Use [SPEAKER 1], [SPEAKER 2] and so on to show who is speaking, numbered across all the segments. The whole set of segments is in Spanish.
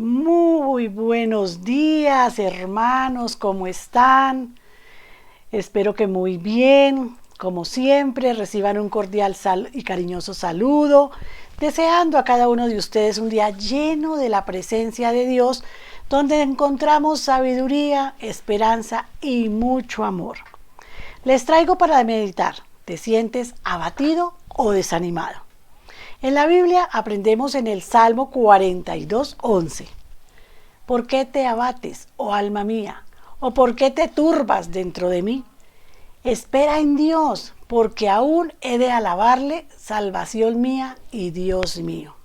[SPEAKER 1] Muy buenos días, hermanos, ¿cómo están? Espero que muy bien. Como siempre, reciban un cordial y cariñoso saludo, deseando a cada uno de ustedes un día lleno de la presencia de Dios, donde encontramos sabiduría, esperanza y mucho amor. Les traigo para meditar. ¿Te sientes abatido o desanimado? En la Biblia aprendemos en el Salmo 42:11. ¿Por qué te abates, oh alma mía? ¿O por qué te turbas dentro de mí? Espera en Dios, porque aún he de alabarle, salvación mía y Dios mío.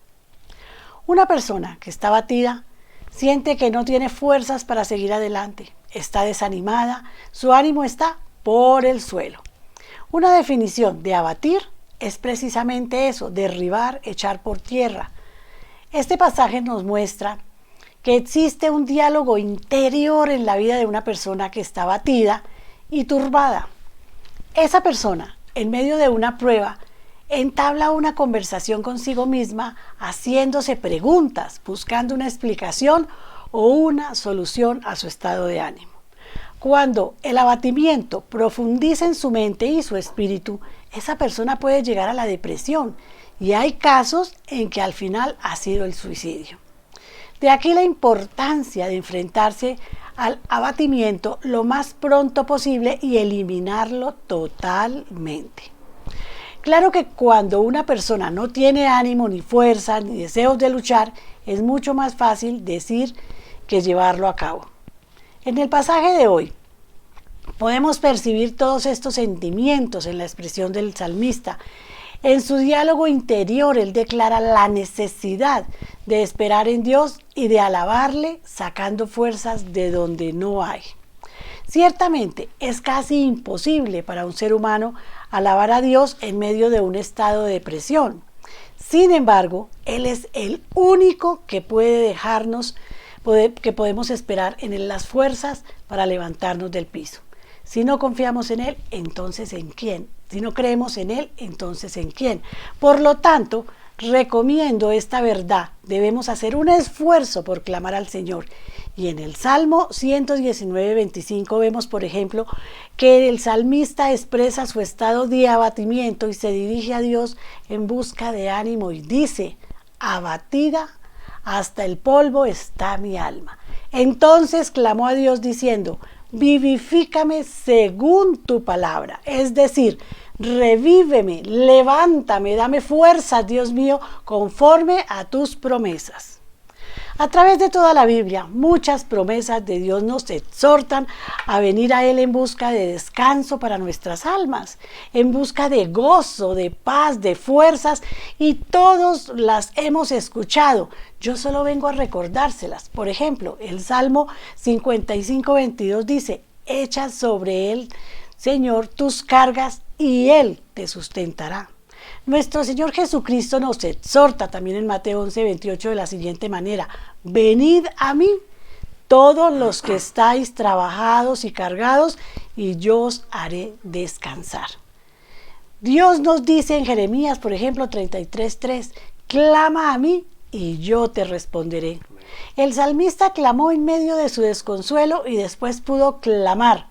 [SPEAKER 1] Una persona que está abatida siente que no tiene fuerzas para seguir adelante, está desanimada, su ánimo está por el suelo. Una definición de abatir es precisamente eso, derribar, echar por tierra. Este pasaje nos muestra que existe un diálogo interior en la vida de una persona que está abatida y turbada. Esa persona, en medio de una prueba, entabla una conversación consigo misma, haciéndose preguntas, buscando una explicación o una solución a su estado de ánimo. Cuando el abatimiento profundiza en su mente y su espíritu, esa persona puede llegar a la depresión, y hay casos en que al final ha sido el suicidio. De aquí la importancia de enfrentarse al abatimiento lo más pronto posible y eliminarlo totalmente. Claro que cuando una persona no tiene ánimo, ni fuerza, ni deseos de luchar, es mucho más fácil decir que llevarlo a cabo. En el pasaje de hoy podemos percibir todos estos sentimientos en la expresión del salmista. En su diálogo interior, él declara la necesidad de esperar en Dios y de alabarle, sacando fuerzas de donde no hay. Ciertamente, es casi imposible para un ser humano alabar a Dios en medio de un estado de depresión. Sin embargo, Él es el único que puede dejarnos, que podemos esperar en Él las fuerzas para levantarnos del piso. Si no confiamos en Él, entonces ¿en quién? Si no creemos en Él, entonces ¿en quién? Por lo tanto, recomiendo esta verdad. Debemos hacer un esfuerzo por clamar al Señor. Y en el Salmo 119:25 vemos, por ejemplo, que el salmista expresa su estado de abatimiento y se dirige a Dios en busca de ánimo y dice: abatida hasta el polvo está mi alma. Entonces clamó a Dios diciendo: vivifícame según tu palabra, es decir, revíveme, levántame, dame fuerzas, Dios mío, conforme a tus promesas. A través de toda la Biblia, muchas promesas de Dios nos exhortan a venir a Él en busca de descanso para nuestras almas, en busca de gozo, de paz, de fuerzas, y todos las hemos escuchado. Yo solo vengo a recordárselas. Por ejemplo, el Salmo 55:22 dice: echa sobre Él, Señor, tus cargas y Él te sustentará. Nuestro Señor Jesucristo nos exhorta también en Mateo 11:28 de la siguiente manera: venid a mí todos los que estáis trabajados y cargados, y yo os haré descansar. Dios nos dice en Jeremías, por ejemplo, 33:3, clama a mí y yo te responderé. El salmista clamó en medio de su desconsuelo y después pudo clamar: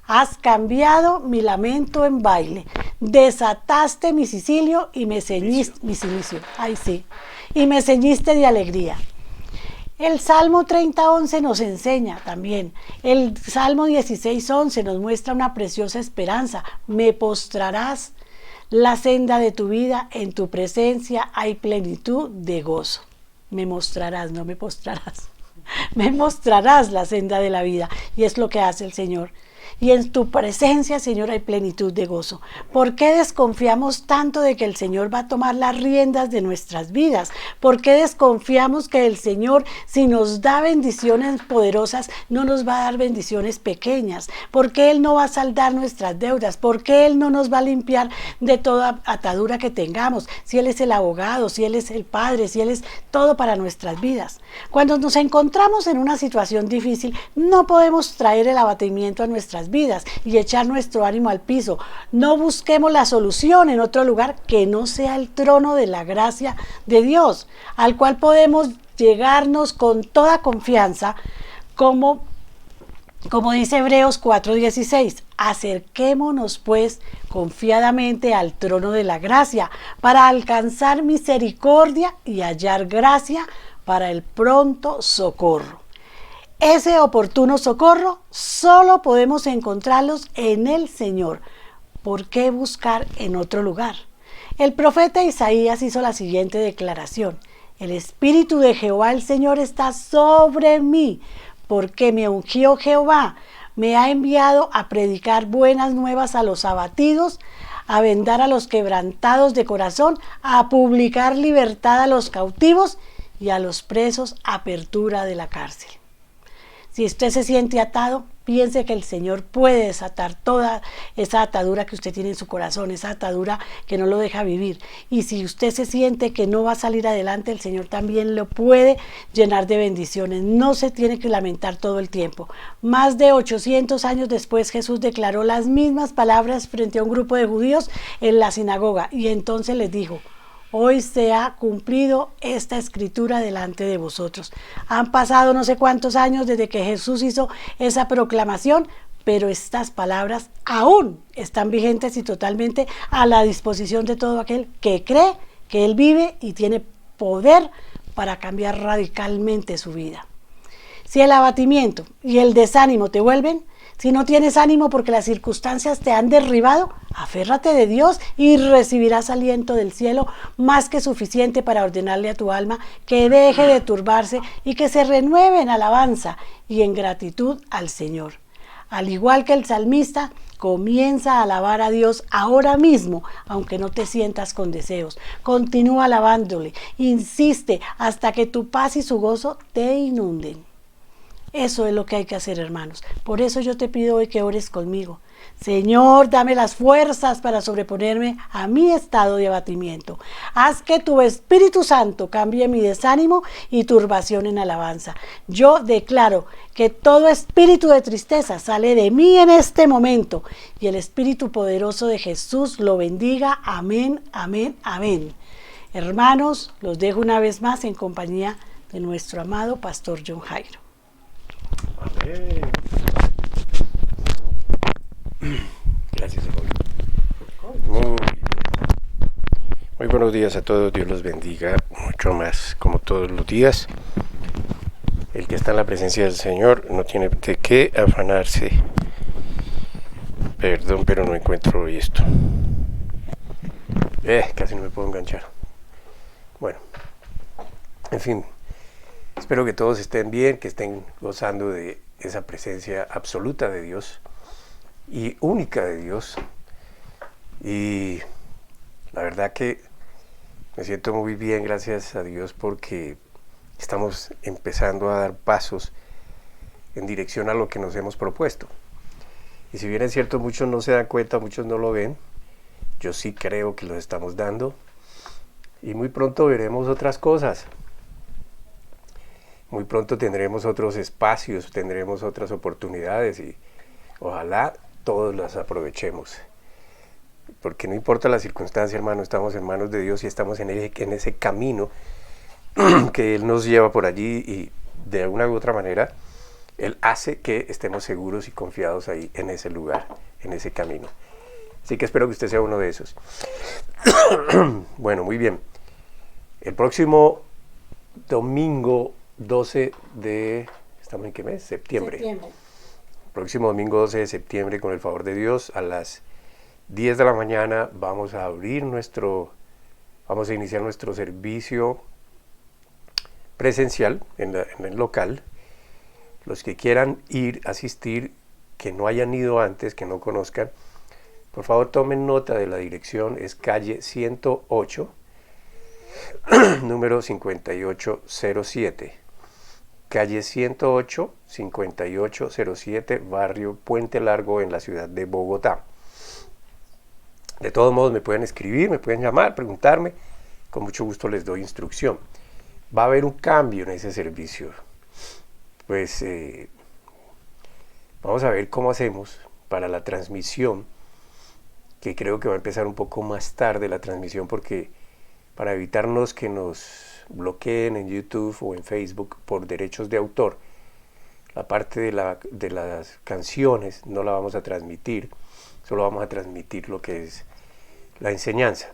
[SPEAKER 1] has cambiado mi lamento en baile, desataste mi cilicio y me ceñiste, y me ceñiste de alegría. El Salmo 30:11 nos enseña también. El Salmo 16:11 nos muestra una preciosa esperanza. Me postrarás la senda de tu vida, en tu presencia hay plenitud de gozo. Me mostrarás, no me postrarás. Me mostrarás la senda de la vida, y es lo que hace el Señor. Y en tu presencia, Señor, hay plenitud de gozo. ¿Por qué desconfiamos tanto de que el Señor va a tomar las riendas de nuestras vidas? ¿Por qué desconfiamos que el Señor, si nos da bendiciones poderosas, no nos va a dar bendiciones pequeñas? ¿Por qué Él no va a saldar nuestras deudas? ¿Por qué Él no nos va a limpiar de toda atadura que tengamos? Si Él es el abogado, si Él es el Padre, si Él es todo para nuestras vidas. Cuando nos encontramos en una situación difícil, no podemos traer el abatimiento a nuestras vidas y echar nuestro ánimo al piso. No busquemos la solución en otro lugar que no sea el trono de la gracia de Dios, al cual podemos llegarnos con toda confianza, como dice Hebreos 4:16, acerquémonos pues confiadamente al trono de la gracia para alcanzar misericordia y hallar gracia para el pronto socorro. Ese oportuno socorro solo podemos encontrarlos en el Señor. ¿Por qué buscar en otro lugar? El profeta Isaías hizo la siguiente declaración: el Espíritu de Jehová el Señor está sobre mí, porque me ungió Jehová, me ha enviado a predicar buenas nuevas a los abatidos, a vendar a los quebrantados de corazón, a publicar libertad a los cautivos y a los presos apertura de la cárcel. Si usted se siente atado, piense que el Señor puede desatar toda esa atadura que usted tiene en su corazón, esa atadura que no lo deja vivir. Y si usted se siente que no va a salir adelante, el Señor también lo puede llenar de bendiciones. No se tiene que lamentar todo el tiempo. Más de 800 años después, Jesús declaró las mismas palabras frente a un grupo de judíos en la sinagoga. Y entonces les dijo: hoy se ha cumplido esta escritura delante de vosotros. Han pasado no sé cuántos años desde que Jesús hizo esa proclamación, pero estas palabras aún están vigentes y totalmente a la disposición de todo aquel que cree que Él vive y tiene poder para cambiar radicalmente su vida. Si el abatimiento y el desánimo te vuelven, si no tienes ánimo porque las circunstancias te han derribado, aférrate de Dios y recibirás aliento del cielo más que suficiente para ordenarle a tu alma que deje de turbarse y que se renueve en alabanza y en gratitud al Señor. Al igual que el salmista, comienza a alabar a Dios ahora mismo, aunque no te sientas con deseos. Continúa alabándole, insiste hasta que tu paz y su gozo te inunden. Eso es lo que hay que hacer, hermanos. Por eso yo te pido hoy que ores conmigo. Señor, dame las fuerzas para sobreponerme a mi estado de abatimiento. Haz que tu Espíritu Santo cambie mi desánimo y turbación en alabanza. Yo declaro que todo espíritu de tristeza sale de mí en este momento y el Espíritu poderoso de Jesús lo bendiga. Amén, amén, amén. Hermanos, los dejo una vez más en compañía de nuestro amado Pastor John Jairo.
[SPEAKER 2] Amén. Gracias, hermano. Muy buenos días a todos. Dios los bendiga mucho más, como todos los días. El que está en la presencia del Señor no tiene de qué afanarse. Perdón, pero no encuentro hoy esto. Casi no me puedo enganchar. Bueno, en fin. Espero que todos estén bien, que estén gozando de esa presencia absoluta de Dios y única de Dios. Y la verdad que me siento muy bien, gracias a Dios, porque estamos empezando a dar pasos en dirección a lo que nos hemos propuesto. Y si bien es cierto, muchos no se dan cuenta, muchos no lo ven, yo sí creo que los estamos dando y muy pronto veremos otras cosas. Muy pronto tendremos otros espacios, tendremos otras oportunidades y ojalá todos las aprovechemos. Porque no importa la circunstancia, hermano, estamos en manos de Dios y estamos en ese camino que Él nos lleva por allí y de alguna u otra manera Él hace que estemos seguros y confiados ahí en ese lugar, en ese camino. Así que espero que usted sea uno de esos. Bueno, muy bien. El próximo domingo 12 de... ¿estamos en qué mes? Septiembre. Próximo domingo 12 de septiembre, con el favor de Dios, a las 10 de la mañana vamos a iniciar nuestro servicio presencial en el local. Los que quieran asistir, que no hayan ido antes, que no conozcan, por favor tomen nota de la dirección. Es calle 108, número 5807. Calle 108, 5807, barrio Puente Largo, en la ciudad de Bogotá. De todos modos, me pueden escribir, me pueden llamar, preguntarme. Con mucho gusto les doy instrucción. Va a haber un cambio en ese servicio. Pues vamos a ver cómo hacemos para la transmisión, que creo que va a empezar un poco más tarde la transmisión, porque para evitarnos que nos bloqueen en YouTube o en Facebook por derechos de autor. La parte de las canciones no la vamos a transmitir, solo vamos a transmitir lo que es la enseñanza.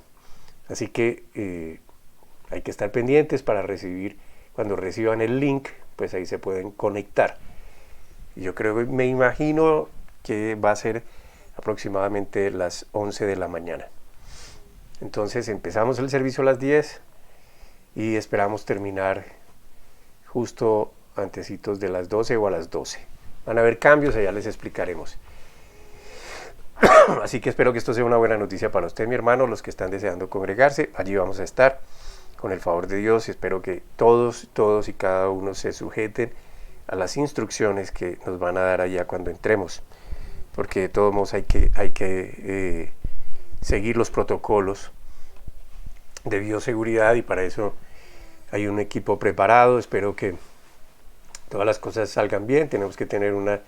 [SPEAKER 2] Así que hay que estar pendientes para recibir, cuando reciban el link, pues ahí se pueden conectar. Yo me imagino que va a ser aproximadamente las 11 de la mañana. Entonces empezamos el servicio a las 10 y esperamos terminar justo antecitos de las 12 o a las 12. Van a haber cambios, allá les explicaremos. Así que espero que esto sea una buena noticia para usted, mi hermano, los que están deseando congregarse. Allí vamos a estar con el favor de Dios y espero que todos y cada uno se sujeten a las instrucciones que nos van a dar allá cuando entremos, porque de todos modos hay que seguir los protocolos de bioseguridad y para eso hay un equipo preparado. Espero que todas las cosas salgan bien. Tenemos que tener un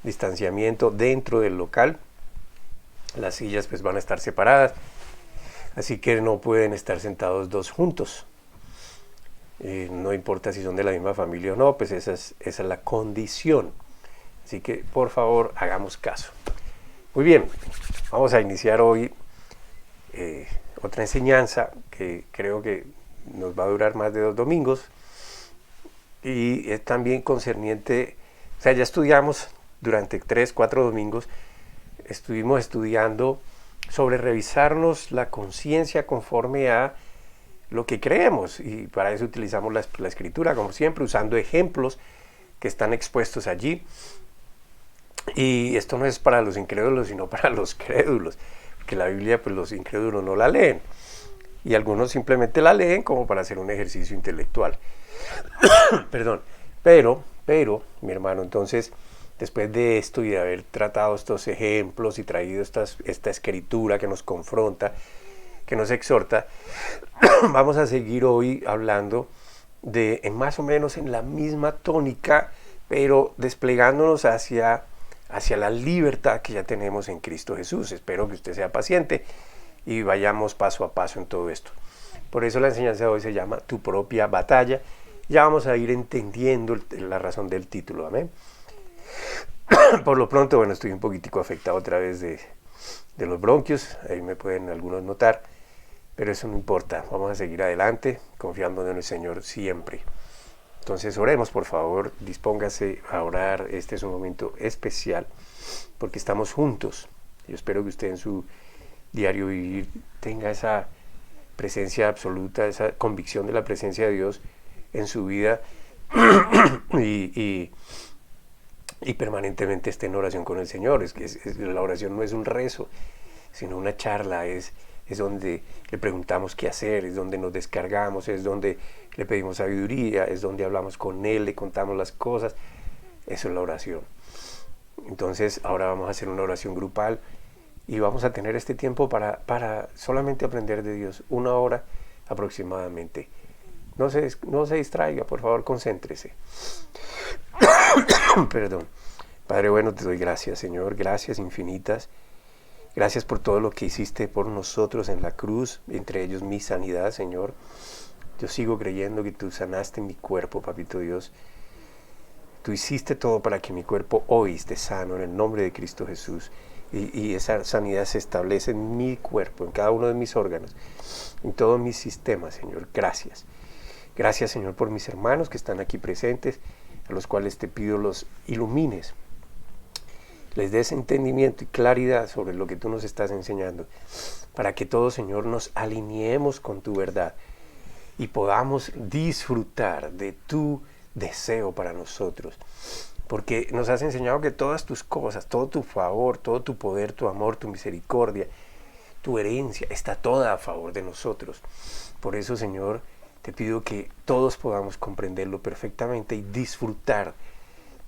[SPEAKER 2] distanciamiento dentro del local. Las sillas pues van a estar separadas, así que no pueden estar sentados dos juntos. No importa si son de la misma familia o no, pues esa es la condición. Así que por favor hagamos caso. Muy bien, vamos a iniciar hoy otra enseñanza que creo que nos va a durar más de 2 domingos y es también concerniente, o sea, ya estudiamos durante 3-4 domingos, estuvimos estudiando sobre revisarnos la conciencia conforme a lo que creemos y para eso utilizamos la escritura, como siempre, usando ejemplos que están expuestos allí. Y esto no es para los incrédulos, sino para los crédulos, porque la Biblia, pues los incrédulos no la leen, y algunos simplemente la leen como para hacer un ejercicio intelectual. Perdón, pero, mi hermano, entonces, después de esto y de haber tratado estos ejemplos y traído esta escritura que nos confronta, que nos exhorta, vamos a seguir hoy hablando de más o menos en la misma tónica, pero desplegándonos hacia la libertad que ya tenemos en Cristo Jesús. Espero que usted sea paciente y vayamos paso a paso en todo esto. Por eso la enseñanza de hoy se llama Tu propia batalla. Ya vamos a ir entendiendo la razón del título, amén. Por lo pronto, bueno, estoy un poquitico afectado otra vez de los bronquios, ahí me pueden algunos notar, pero eso no importa, vamos a seguir adelante, confiando en el Señor siempre. Entonces oremos, por favor, dispóngase a orar. Este es un momento especial porque estamos juntos. Yo espero que usted en su diario vivir tenga esa presencia absoluta, esa convicción de la presencia de Dios en su vida y permanentemente esté en oración con el Señor. La oración no es un rezo, sino una charla, es donde le preguntamos qué hacer, es donde nos descargamos, es donde le pedimos sabiduría, es donde hablamos con Él, le contamos las cosas. Eso es la oración. Entonces ahora vamos a hacer una oración grupal y vamos a tener este tiempo para solamente aprender de Dios, 1 hora aproximadamente. No se distraiga, por favor, concéntrese. Perdón. Padre bueno, te doy gracias, Señor, gracias infinitas. Gracias por todo lo que hiciste por nosotros en la cruz, entre ellos mi sanidad, Señor. Yo sigo creyendo que tú sanaste mi cuerpo, Papito Dios. Tú hiciste todo para que mi cuerpo hoy esté sano en el nombre de Cristo Jesús. Y esa sanidad se establece en mi cuerpo, en cada uno de mis órganos, en todos mis sistemas, Señor. Gracias. Gracias, Señor, por mis hermanos que están aquí presentes, a los cuales te pido los ilumines, les des entendimiento y claridad sobre lo que tú nos estás enseñando, para que todos, Señor, nos alineemos con tu verdad y podamos disfrutar de tu deseo para nosotros, porque nos has enseñado que todas tus cosas, todo tu favor, todo tu poder, tu amor, tu misericordia, tu herencia, está toda a favor de nosotros. Por eso, Señor, te pido que todos podamos comprenderlo perfectamente y disfrutar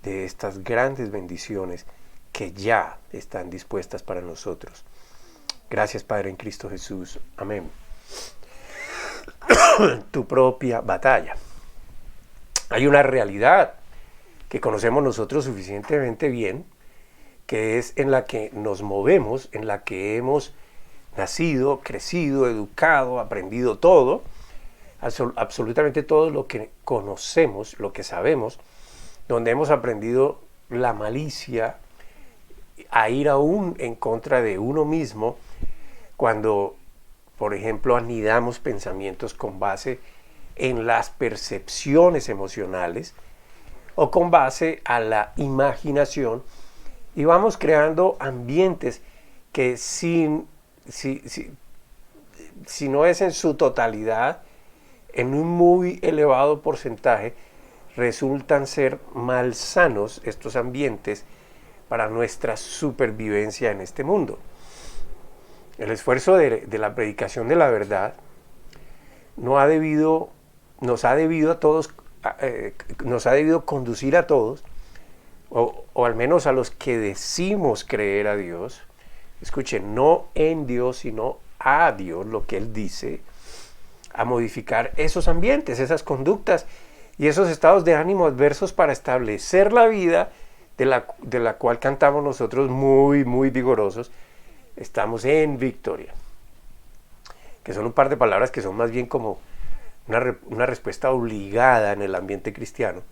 [SPEAKER 2] de estas grandes bendiciones que ya están dispuestas para nosotros. Gracias, Padre, en Cristo Jesús. Amén. Tu propia batalla. Hay una realidad que conocemos nosotros suficientemente bien, que es en la que nos movemos, en la que hemos nacido, crecido, educado, aprendido todo. absolutamente todo lo que conocemos, lo que sabemos, donde hemos aprendido la malicia, a ir aún en contra de uno mismo, cuando, por ejemplo, anidamos pensamientos con base en las percepciones emocionales o con base a la imaginación, y vamos creando ambientes que si no es en su totalidad, en un muy elevado porcentaje, resultan ser malsanos estos ambientes para nuestra supervivencia en este mundo. El esfuerzo de la predicación de la verdad nos ha debido conducir a todos, o al menos a los que decimos creer a Dios. Escuchen, no en Dios, sino a Dios, lo que Él dice, a modificar esos ambientes, esas conductas y esos estados de ánimo adversos para establecer la vida de la cual cantamos nosotros muy, muy vigorosos. Estamos en victoria. Que son un par de palabras que son más bien como una respuesta obligada en el ambiente cristiano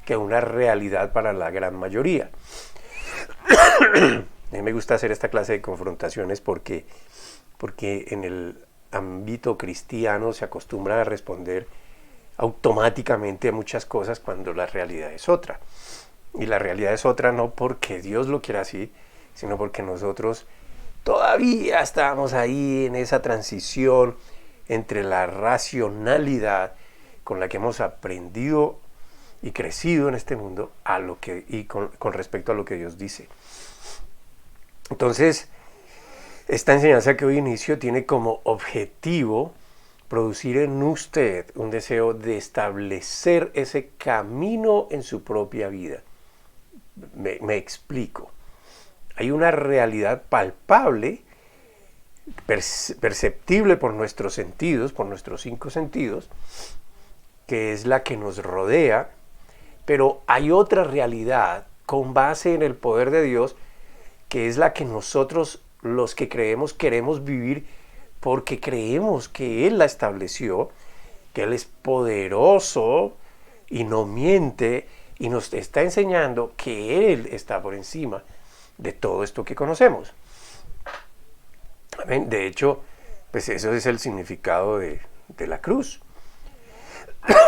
[SPEAKER 2] que una realidad para la gran mayoría. A mí me gusta hacer esta clase de confrontaciones porque en el ámbito cristiano se acostumbra a responder automáticamente a muchas cosas cuando la realidad es otra. Y la realidad es otra no porque Dios lo quiera así, sino porque nosotros todavía estamos ahí en esa transición entre la racionalidad con la que hemos aprendido y crecido en este mundo con respecto a lo que Dios dice. Entonces, esta enseñanza que hoy inicio tiene como objetivo producir en usted un deseo de establecer ese camino en su propia vida. Me explico. Hay una realidad palpable, perceptible por nuestros sentidos, por nuestros 5 sentidos, que es la que nos rodea, pero hay otra realidad con base en el poder de Dios, que es la que nosotros, los que creemos, queremos vivir porque creemos que Él la estableció, que Él es poderoso y no miente, y nos está enseñando que Él está por encima de todo esto que conocemos. Amén. De hecho, pues eso es el significado de la cruz.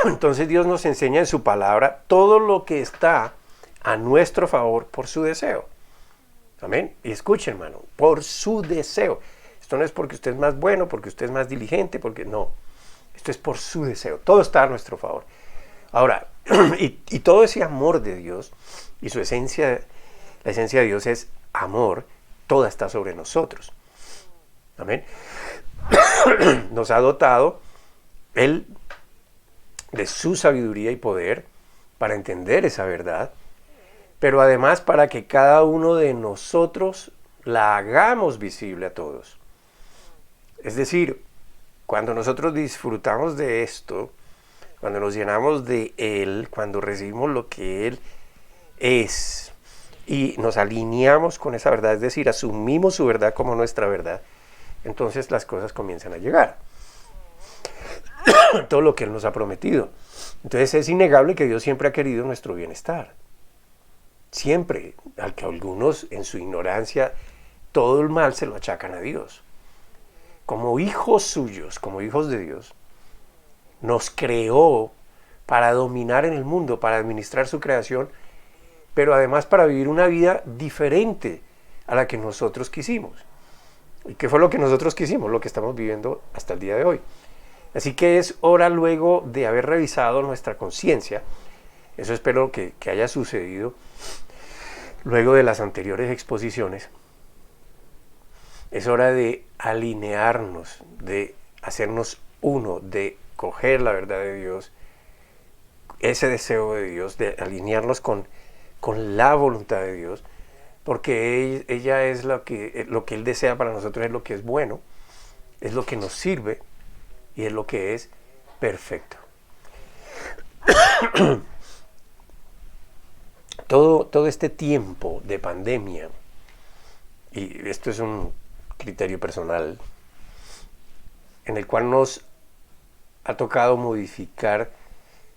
[SPEAKER 2] Entonces Dios nos enseña en su palabra todo lo que está a nuestro favor por su deseo. Amén. Y escuche, hermano, por su deseo. Esto no es porque usted es más bueno, porque usted es más diligente, porque no. Esto es por su deseo. Todo está a nuestro favor. Ahora, y todo ese amor de Dios y su esencia, la esencia de Dios es amor, toda está sobre nosotros. Amén. Nos ha dotado Él de su sabiduría y poder para entender esa verdad, pero además para que cada uno de nosotros la hagamos visible a todos. Es decir, cuando nosotros disfrutamos de esto, cuando nos llenamos de Él, cuando recibimos lo que Él es y nos alineamos con esa verdad, es decir, asumimos su verdad como nuestra verdad, entonces las cosas comienzan a llegar. Todo lo que Él nos ha prometido. Entonces es innegable que Dios siempre ha querido nuestro bienestar. Siempre, al que algunos en su ignorancia todo el mal se lo achacan a Dios. Como hijos suyos, como hijos de Dios, nos creó para dominar en el mundo, para administrar su creación, pero además para vivir una vida diferente a la que nosotros quisimos. ¿Y qué fue lo que nosotros quisimos? Lo que estamos viviendo hasta el día de hoy. Así que es hora, luego de haber revisado nuestra conciencia, eso espero que haya sucedido luego de las anteriores exposiciones, es hora de alinearnos, de hacernos uno, de coger la verdad de Dios, ese deseo de Dios, de alinearnos con la voluntad de Dios, porque ella es lo que Él desea para nosotros, es lo que es bueno, es lo que nos sirve y es lo que es perfecto. Todo este tiempo de pandemia, y esto es un criterio personal, en el cual nos ha tocado modificar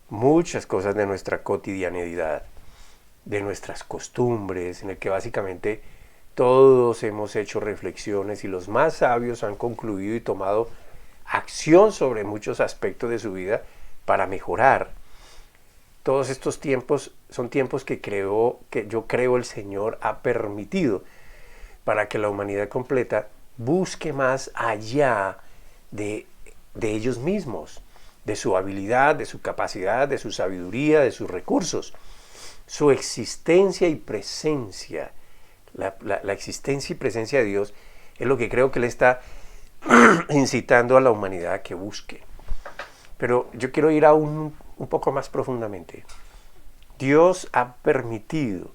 [SPEAKER 2] muchas cosas de nuestra cotidianidad, de nuestras costumbres, en el que básicamente todos hemos hecho reflexiones y los más sabios han concluido y tomado acción sobre muchos aspectos de su vida para mejorar. Todos estos tiempos son tiempos que yo creo el Señor ha permitido para que la humanidad completa busque más allá de ellos mismos, de su habilidad, de su capacidad, de su sabiduría, de sus recursos. Su existencia y presencia, la existencia y presencia de Dios es lo que creo que Él está incitando a la humanidad a que busque. Pero yo quiero ir aún un poco más profundamente. Dios ha permitido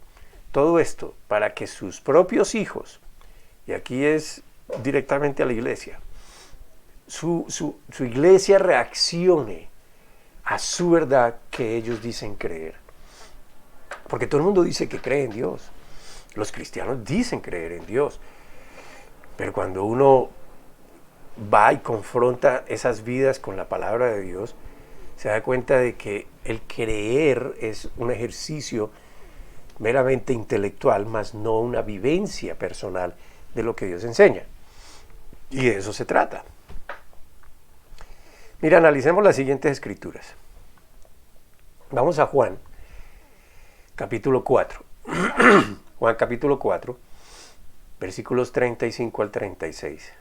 [SPEAKER 2] todo esto para que sus propios hijos, y aquí es directamente a la iglesia, su iglesia reaccione a su verdad que ellos dicen creer. Porque todo el mundo dice que cree en Dios. Los cristianos dicen creer en Dios. Pero cuando uno va y confronta esas vidas con la palabra de Dios, se da cuenta de que el creer es un ejercicio meramente intelectual, más no una vivencia personal de lo que Dios enseña. Y de eso se trata. Mira, analicemos las siguientes escrituras. Vamos a Juan, capítulo 4. Juan capítulo 4, versículos 35 al 36.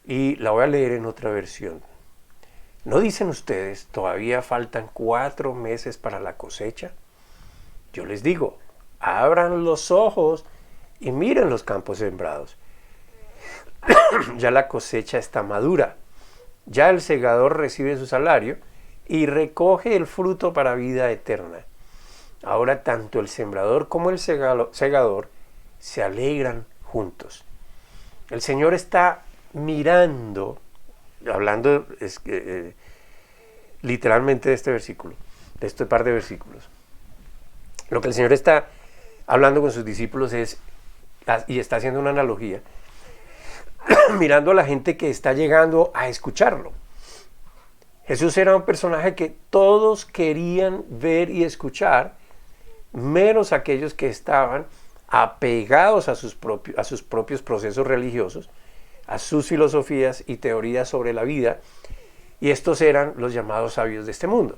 [SPEAKER 2] Y la voy a leer en otra versión. ¿No dicen ustedes, todavía faltan 4 meses para la cosecha? Yo les digo, abran los ojos y miren los campos sembrados. Ya la cosecha está madura. Ya el segador recibe su salario y recoge el fruto para vida eterna. Ahora tanto el sembrador como el segador se alegran juntos. El Señor está mirando, hablando literalmente de este versículo, de este par de versículos. Lo que el Señor está hablando con sus discípulos es, y está haciendo una analogía, mirando a la gente que está llegando a escucharlo. Jesús era un personaje que todos querían ver y escuchar, menos aquellos que estaban apegados a sus propios procesos religiosos, a sus filosofías y teorías sobre la vida, y estos eran los llamados sabios de este mundo.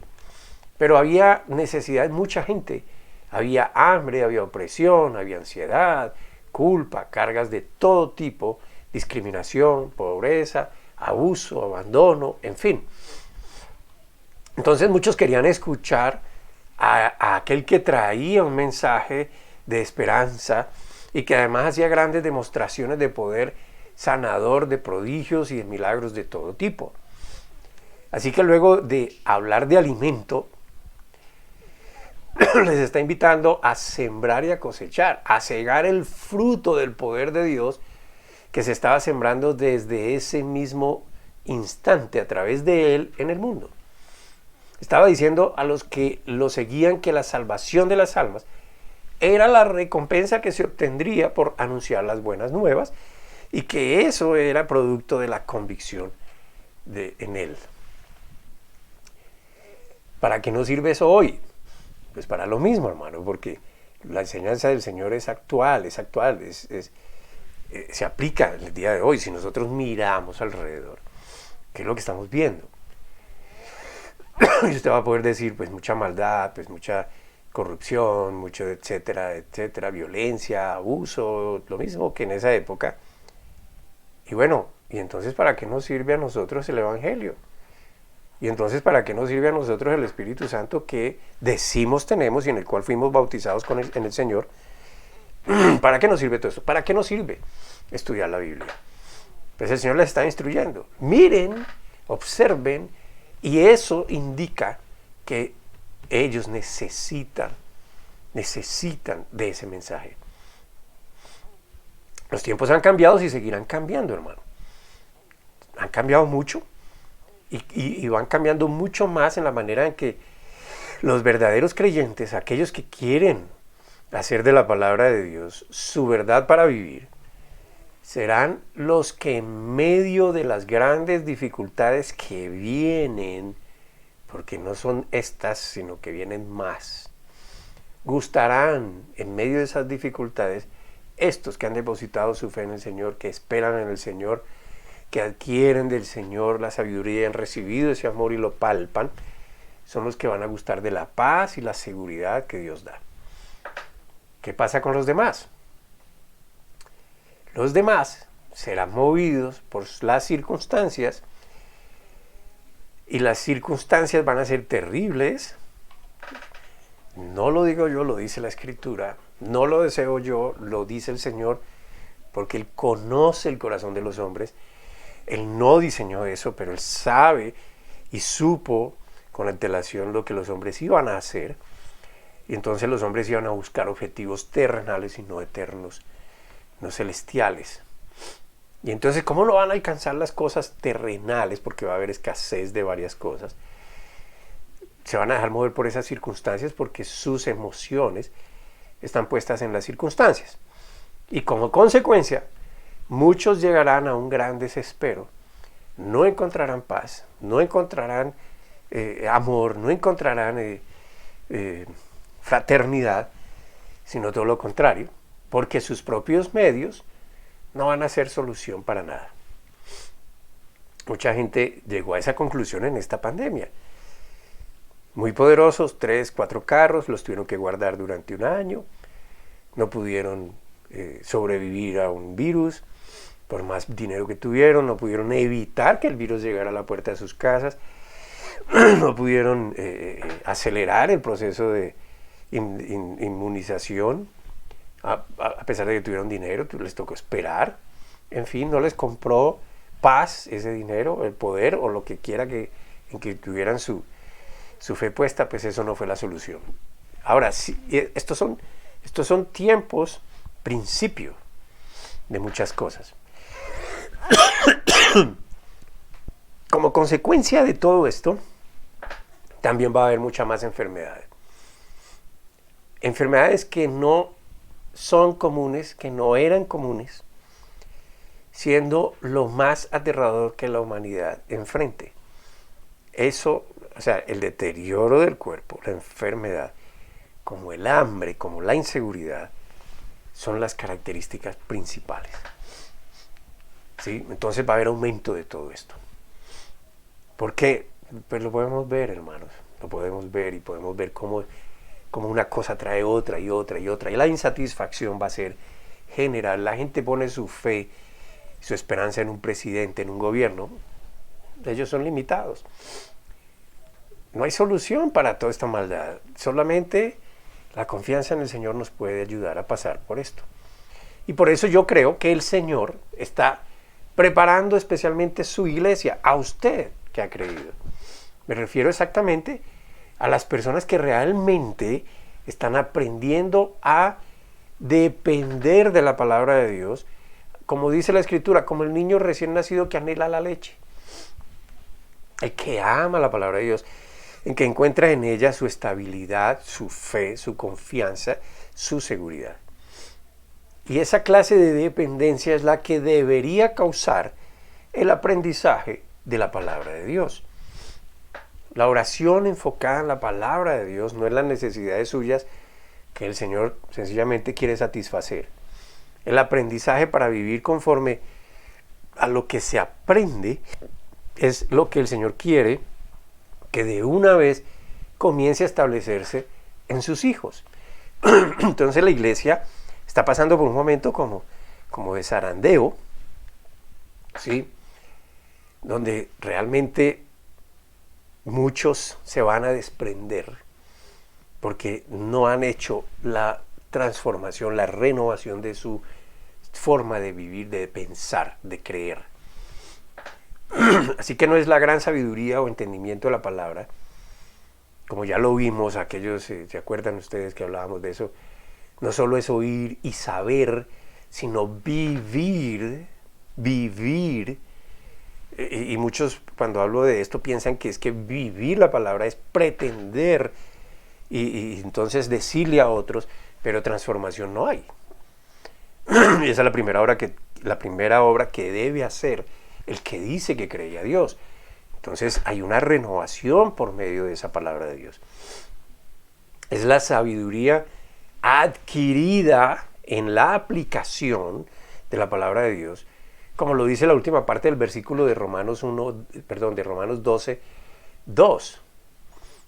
[SPEAKER 2] Pero había necesidad en mucha gente, había hambre, había opresión, había ansiedad, culpa, cargas de todo tipo, discriminación, pobreza, abuso, abandono, en fin. Entonces muchos querían escuchar a aquel que traía un mensaje de esperanza y que además hacía grandes demostraciones de poder sanador, de prodigios y de milagros de todo tipo. Así que luego de hablar de alimento, les está invitando a sembrar y a cosechar, a cegar el fruto del poder de Dios que se estaba sembrando desde ese mismo instante a través de Él en el mundo. Estaba diciendo a los que lo seguían que la salvación de las almas era la recompensa que se obtendría por anunciar las buenas nuevas y que eso era producto de la convicción en Él. ¿Para qué nos sirve eso hoy? Pues para lo mismo, hermano, porque la enseñanza del Señor es actual, se aplica en el día de hoy. Si nosotros miramos alrededor, ¿qué es lo que estamos viendo? Y usted va a poder decir, pues mucha maldad, pues mucha corrupción, mucho etcétera, etcétera, violencia, abuso, lo mismo que en esa época. Y bueno, ¿y entonces para qué nos sirve a nosotros el Evangelio? Y entonces ¿para qué nos sirve a nosotros el Espíritu Santo que decimos tenemos y en el cual fuimos bautizados en el Señor? ¿Para qué nos sirve todo esto? ¿Para qué nos sirve estudiar la Biblia? Pues el Señor les está instruyendo. Miren, observen, y eso indica que ellos necesitan de ese mensaje. Los tiempos han cambiado y seguirán cambiando, hermano. Han cambiado mucho y van cambiando mucho más en la manera en que los verdaderos creyentes, aquellos que quieren hacer de la palabra de Dios su verdad para vivir, serán los que en medio de las grandes dificultades que vienen, porque no son estas, sino que vienen más, gustarán en medio de esas dificultades estos que han depositado su fe en el Señor, que esperan en el Señor, que adquieren del Señor la sabiduría y han recibido ese amor y lo palpan, son los que van a gustar de la paz y la seguridad que Dios da. ¿Qué pasa con los demás? Los demás serán movidos por las circunstancias y las circunstancias van a ser terribles. No lo digo yo, lo dice la Escritura. No lo deseo yo, lo dice el Señor, porque Él conoce el corazón de los hombres. Él no diseñó eso, pero Él sabe y supo con antelación lo que los hombres iban a hacer. Y entonces los hombres iban a buscar objetivos terrenales y no eternos, no celestiales. Y entonces, ¿cómo no van a alcanzar las cosas terrenales? Porque va a haber escasez de varias cosas. Se van a dejar mover por esas circunstancias porque sus emociones están puestas en las circunstancias. Y como consecuencia, muchos llegarán a un gran desespero. No encontrarán paz, no encontrarán amor, no encontrarán fraternidad, sino todo lo contrario, porque sus propios medios no van a ser solución para nada. Mucha gente llegó a esa conclusión en esta pandemia. Muy poderosos, 3, 4 carros, los tuvieron que guardar durante un año, no pudieron sobrevivir a un virus, por más dinero que tuvieron, no pudieron evitar que el virus llegara a la puerta de sus casas, no pudieron acelerar el proceso de inmunización, a pesar de que tuvieron dinero, les tocó esperar, en fin, no les compró paz ese dinero, el poder o lo que quiera en que tuvieran su fe puesta, pues eso no fue la solución. Ahora, sí, estos son tiempos, principio de muchas cosas. Como consecuencia de todo esto, también va a haber mucha más enfermedades. Enfermedades que no son comunes, que no eran comunes, siendo lo más aterrador que la humanidad enfrente. Eso, o sea, el deterioro del cuerpo, la enfermedad, como el hambre, como la inseguridad, son las características principales. ¿Sí? Entonces va a haber aumento de todo esto. ¿Por qué? Pues lo podemos ver, hermanos, lo podemos ver y podemos ver cómo una cosa trae otra y otra y otra. Y la insatisfacción va a ser general. La gente pone su fe, su esperanza en un presidente, en un gobierno. Ellos son limitados. No hay solución para toda esta maldad. Solamente la confianza en el Señor nos puede ayudar a pasar por esto. Y por eso yo creo que el Señor está preparando especialmente su iglesia, a usted que ha creído. Me refiero exactamente a las personas que realmente están aprendiendo a depender de la palabra de Dios, como dice la Escritura, como el niño recién nacido que anhela la leche. El que ama la palabra de Dios, en que encuentra en ella su estabilidad, su fe, su confianza, su seguridad. Y esa clase de dependencia es la que debería causar el aprendizaje de la palabra de Dios. La oración enfocada en la palabra de Dios no es las necesidades suyas que el Señor sencillamente quiere satisfacer. El aprendizaje para vivir conforme a lo que se aprende es lo que el Señor quiere que de una vez comience a establecerse en sus hijos. Entonces la iglesia está pasando por un momento como de zarandeo, ¿sí? Donde realmente muchos se van a desprender porque no han hecho la transformación, la renovación de su forma de vivir, de pensar, de creer. Así que no es la gran sabiduría o entendimiento de la palabra, como ya lo vimos, aquellos, ¿se acuerdan ustedes que hablábamos de eso? No solo es oír y saber, sino vivir. Y muchos cuando hablo de esto piensan que es que vivir la palabra es pretender y entonces decirle a otros, pero transformación no hay. Y esa es la primera hora que la primera obra que debe hacer el que dice que cree a Dios. Entonces hay una renovación por medio de esa palabra de Dios. Es la sabiduría adquirida en la aplicación de la palabra de Dios, como lo dice la última parte del versículo de Romanos 12, 2.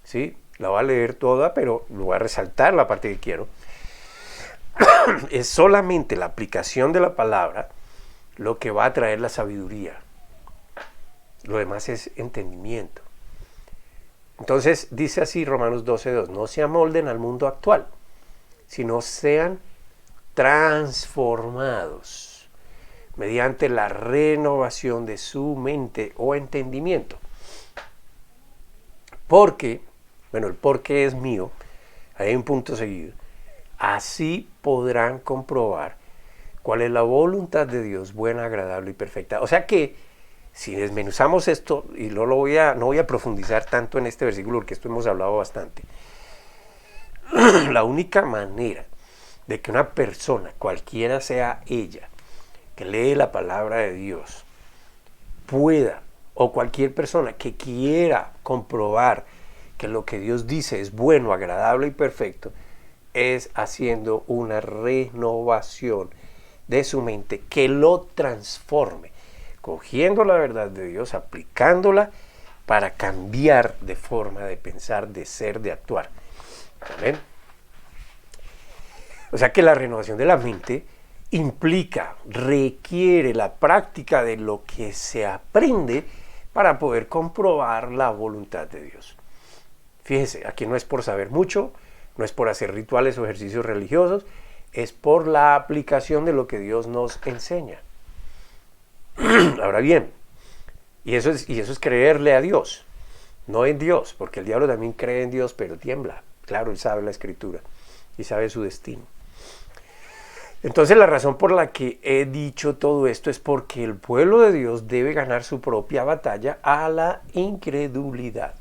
[SPEAKER 2] ¿Sí? La voy a leer toda, pero lo voy a resaltar la parte que quiero. Es solamente la aplicación de la palabra lo que va a traer la sabiduría. Lo demás es entendimiento. Entonces dice así Romanos 12:2, no se amolden al mundo actual, sino sean transformados mediante la renovación de su mente o entendimiento. Porque, el porque es mío, hay un punto seguido, así podrán comprobar cuál es la voluntad de Dios, buena, agradable y perfecta. O sea que, si desmenuzamos esto, y no voy a profundizar tanto en este versículo, porque esto hemos hablado bastante, la única manera de que una persona, cualquiera sea ella, que lee la palabra de Dios, pueda, o cualquier persona que quiera comprobar que lo que Dios dice es bueno, agradable y perfecto, es haciendo una renovación de su mente que lo transforme, cogiendo la verdad de Dios, aplicándola para cambiar de forma de pensar, de ser, de actuar. ¿Amén? O sea que la renovación de la mente requiere la práctica de lo que se aprende para poder comprobar la voluntad de Dios. Fíjese, aquí no es por saber mucho, no es por hacer rituales o ejercicios religiosos, es por la aplicación de lo que Dios nos enseña. Ahora bien, y eso es creerle a Dios, no en Dios, porque el diablo también cree en Dios, pero tiembla. Claro, él sabe la Escritura y sabe su destino. Entonces la razón por la que he dicho todo esto es porque el pueblo de Dios debe ganar su propia batalla a la incredulidad.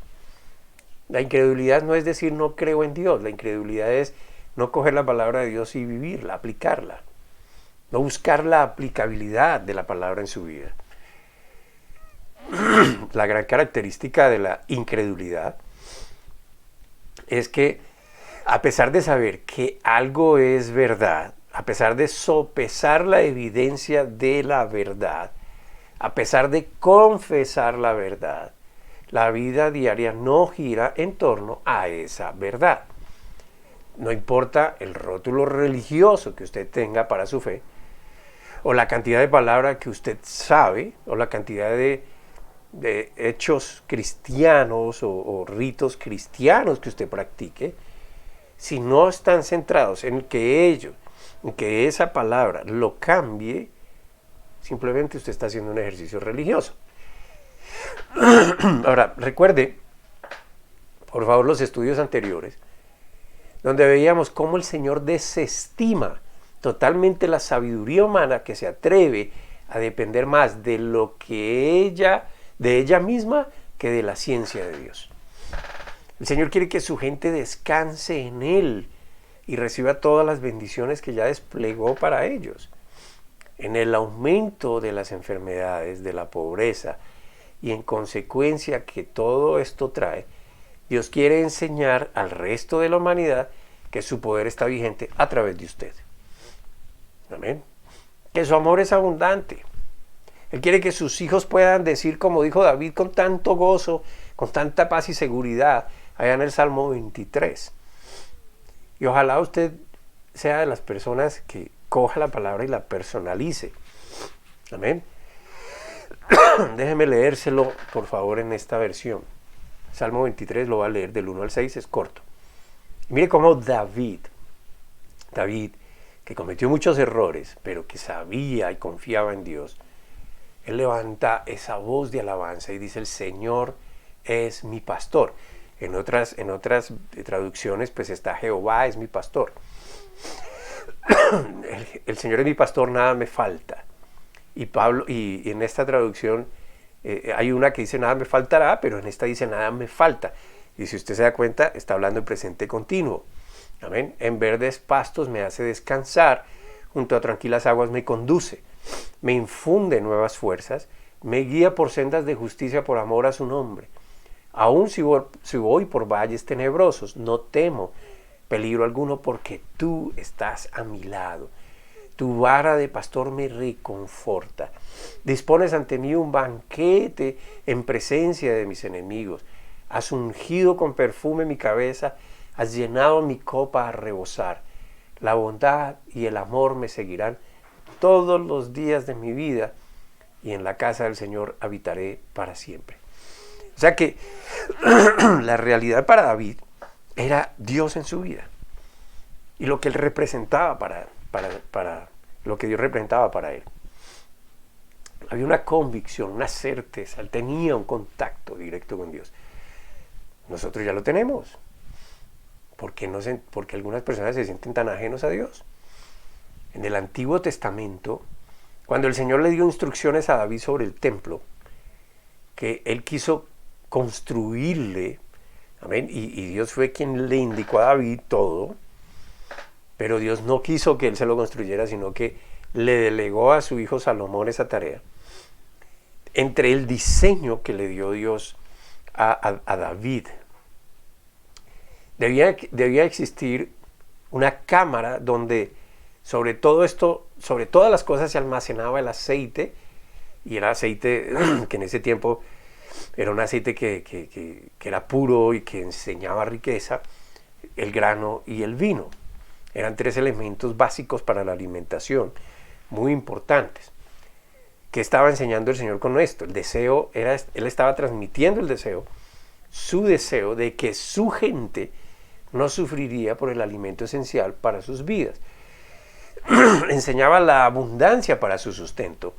[SPEAKER 2] La incredulidad no es decir no creo en Dios, la incredulidad es no coger la palabra de Dios y vivirla, aplicarla, no buscar la aplicabilidad de la palabra en su vida. La gran característica de la incredulidad es que a pesar de saber que algo es verdad, a pesar de sopesar la evidencia de la verdad, a pesar de confesar la verdad, la vida diaria no gira en torno a esa verdad. No importa el rótulo religioso que usted tenga para su fe, o la cantidad de palabras que usted sabe, o la cantidad de hechos cristianos o ritos cristianos que usted practique, si no están centrados en que esa palabra lo cambie, simplemente usted está haciendo un ejercicio religioso. Ahora, recuerde, por favor, los estudios anteriores, donde veíamos cómo el Señor desestima totalmente la sabiduría humana que se atreve a depender más de ella misma que de la ciencia de Dios. El Señor quiere que su gente descanse en Él y reciba todas las bendiciones que ya desplegó para ellos. En el aumento de las enfermedades, de la pobreza y en consecuencia que todo esto trae, Dios quiere enseñar al resto de la humanidad que su poder está vigente a través de usted. Amén. Que su amor es abundante. Él quiere que sus hijos puedan decir, como dijo David, con tanto gozo, con tanta paz y seguridad, allá en el Salmo 23. Y ojalá usted sea de las personas que coja la palabra y la personalice. Amén. Déjeme leérselo, por favor, en esta versión. Salmo 23 lo va a leer del 1 al 6, es corto. Y mire cómo David, que cometió muchos errores, pero que sabía y confiaba en Dios, él levanta esa voz de alabanza y dice: el Señor es mi pastor. En otras traducciones pues está: Jehová es mi pastor. El Señor es mi pastor, nada me falta. Y en esta traducción hay una que dice nada me faltará, pero en esta dice nada me falta. Y si usted se da cuenta, está hablando en presente continuo. Amén. En verdes pastos me hace descansar, junto a tranquilas aguas me conduce. me infunde nuevas fuerzas, me guía por sendas de justicia por amor a su nombre. Aun si voy por valles tenebrosos, no temo peligro alguno porque tú estás a mi lado. Tu vara de pastor me reconforta. Dispones ante mí un banquete en presencia de mis enemigos. Has ungido con perfume mi cabeza, has llenado mi copa a rebosar. La bondad y el amor me seguirán todos los días de mi vida y en la casa del Señor habitaré para siempre. O sea que la realidad para David era Dios en su vida y lo que él representaba para lo que Dios representaba para él. Había una convicción, una certeza, él tenía un contacto directo con Dios. Nosotros ya lo tenemos. Porque algunas personas se sienten tan ajenos a Dios. En el Antiguo Testamento, cuando el Señor le dio instrucciones a David sobre el templo, que él quiso construirle, amén, y Dios fue quien le indicó a David todo, pero Dios no quiso que él se lo construyera, sino que le delegó a su hijo Salomón esa tarea. Entre el diseño que le dio Dios a David, debía existir una cámara donde sobre todo esto, sobre todas las cosas se almacenaba el aceite, y era aceite que en ese tiempo era un aceite que era puro y que enseñaba riqueza, el grano y el vino. Eran 3 elementos básicos para la alimentación, muy importantes. ¿Qué estaba enseñando el Señor con esto? El deseo él estaba transmitiendo su deseo de que su gente no sufriría por el alimento esencial para sus vidas. Enseñaba la abundancia para su sustento.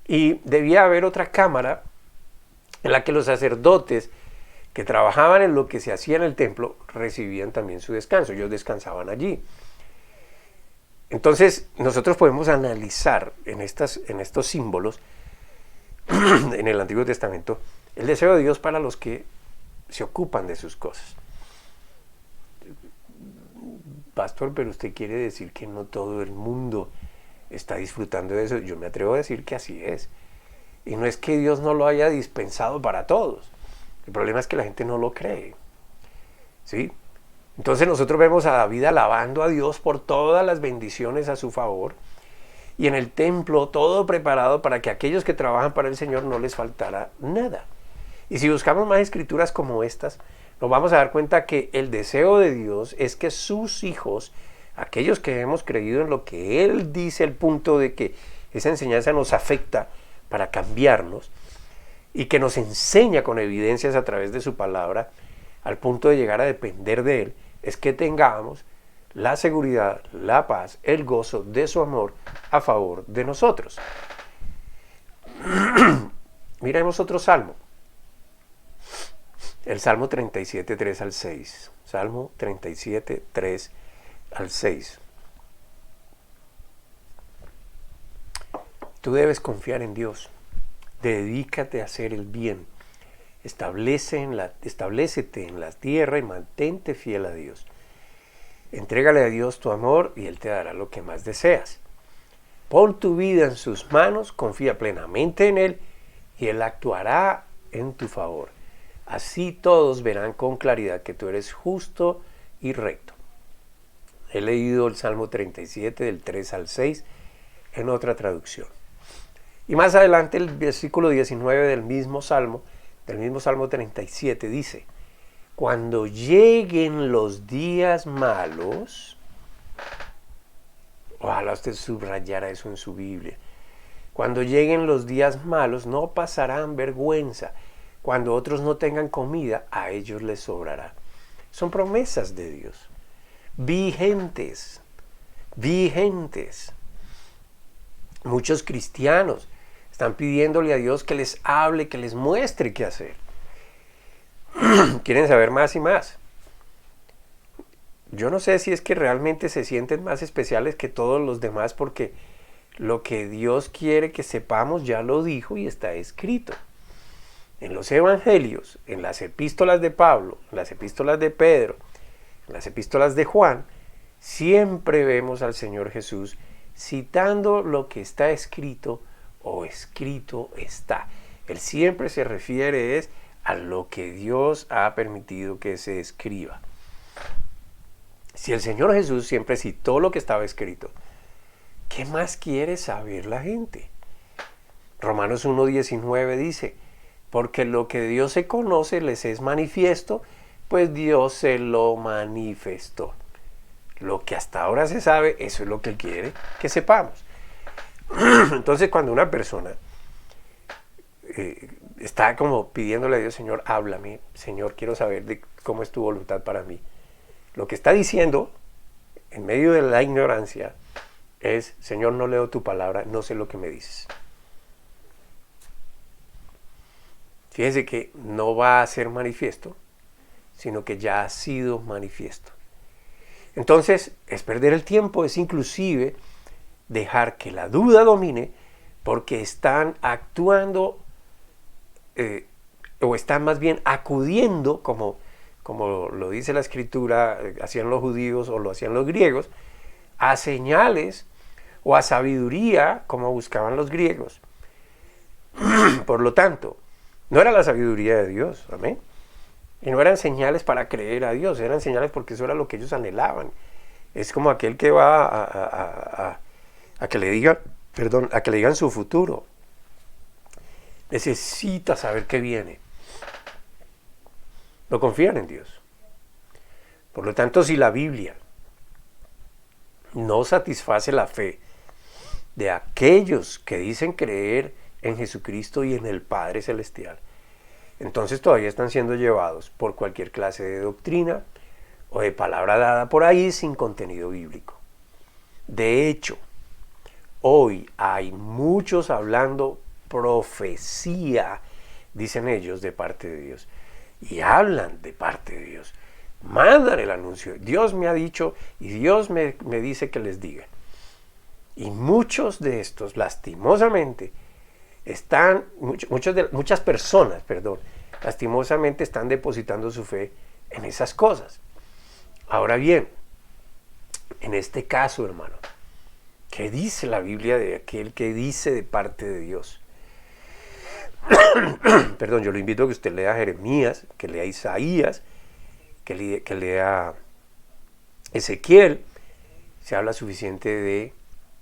[SPEAKER 2] Y debía haber otra cámara en la que los sacerdotes que trabajaban en lo que se hacía en el templo recibían también su descanso. Ellos descansaban allí. Entonces nosotros podemos analizar en estos símbolos en el Antiguo Testamento el deseo de Dios para los que se ocupan de sus cosas. Pastor, pero usted quiere decir que no todo el mundo está disfrutando de eso. Yo me atrevo a decir que así es. Y no es que Dios no lo haya dispensado para todos. El problema es que la gente no lo cree. ¿Sí? Entonces nosotros vemos a David alabando a Dios por todas las bendiciones a su favor. Y en el templo todo preparado para que aquellos que trabajan para el Señor no les faltara nada. Y si buscamos más escrituras como estas, nos vamos a dar cuenta que el deseo de Dios es que sus hijos, aquellos que hemos creído en lo que Él dice, el punto de que esa enseñanza nos afecta para cambiarnos y que nos enseña con evidencias a través de su palabra, al punto de llegar a depender de Él, es que tengamos la seguridad, la paz, el gozo de su amor a favor de nosotros. Miremos otro salmo. El Salmo 37, 3 al 6. Salmo 37, 3 al 6. Tú debes confiar en Dios. Dedícate a hacer el bien. Establécete en la tierra y mantente fiel a Dios. Entrégale a Dios tu amor y Él te dará lo que más deseas. Pon tu vida en sus manos, confía plenamente en Él y Él actuará en tu favor. Así todos verán con claridad que tú eres justo y recto. He leído el Salmo 37 del 3 al 6 en otra traducción. Y más adelante el versículo 19 del mismo Salmo 37 dice: cuando lleguen los días malos, ojalá usted subrayara eso en su Biblia, cuando lleguen los días malos no pasarán vergüenza. Cuando otros no tengan comida, a ellos les sobrará. Son promesas de Dios, vigentes. Muchos cristianos están pidiéndole a Dios que les hable, que les muestre qué hacer. Quieren saber más y más. Yo no sé si es que realmente se sienten más especiales que todos los demás, porque lo que Dios quiere que sepamos ya lo dijo y está escrito. En los evangelios, en las epístolas de Pablo, en las epístolas de Pedro, en las epístolas de Juan, siempre vemos al Señor Jesús citando lo que está escrito o escrito está. Él siempre se refiere a lo que Dios ha permitido que se escriba. Si el Señor Jesús siempre citó lo que estaba escrito, ¿qué más quiere saber la gente? Romanos 1:19 dice, porque lo que Dios se conoce les es manifiesto, pues Dios se lo manifestó. Lo que hasta ahora se sabe, eso es lo que Él quiere que sepamos. Entonces, cuando una persona está como pidiéndole a Dios, Señor, háblame, Señor, quiero saber de cómo es tu voluntad para mí. Lo que está diciendo, en medio de la ignorancia, es, Señor, no leo tu palabra, no sé lo que me dices. Fíjense que no va a ser manifiesto, sino que ya ha sido manifiesto. Entonces, es perder el tiempo, es inclusive dejar que la duda domine, porque están actuando o están más bien acudiendo, como lo dice la Escritura, hacían los judíos o lo hacían los griegos, a señales o a sabiduría como buscaban los griegos. Por lo tanto, no era la sabiduría de Dios, amén. Y no eran señales para creer a Dios, eran señales porque eso era lo que ellos anhelaban. Es como aquel que va a que le digan su futuro. Necesita saber qué viene. No confían en Dios. Por lo tanto, si la Biblia no satisface la fe de aquellos que dicen creer en Jesucristo y en el Padre Celestial, entonces todavía están siendo llevados por cualquier clase de doctrina o de palabra dada por ahí sin contenido bíblico. De hecho, hoy hay muchos hablando profecía, dicen ellos, de parte de Dios. Y hablan de parte de Dios. Mandan el anuncio. Dios me ha dicho y Dios me dice que les diga. Y muchos de estos, lastimosamente, muchas personas, lastimosamente están depositando su fe en esas cosas. Ahora bien, en este caso, hermano, ¿qué dice la Biblia de aquel que dice de parte de Dios? Yo lo invito a que usted lea Jeremías, que lea Isaías, que lea Ezequiel. Se habla suficiente de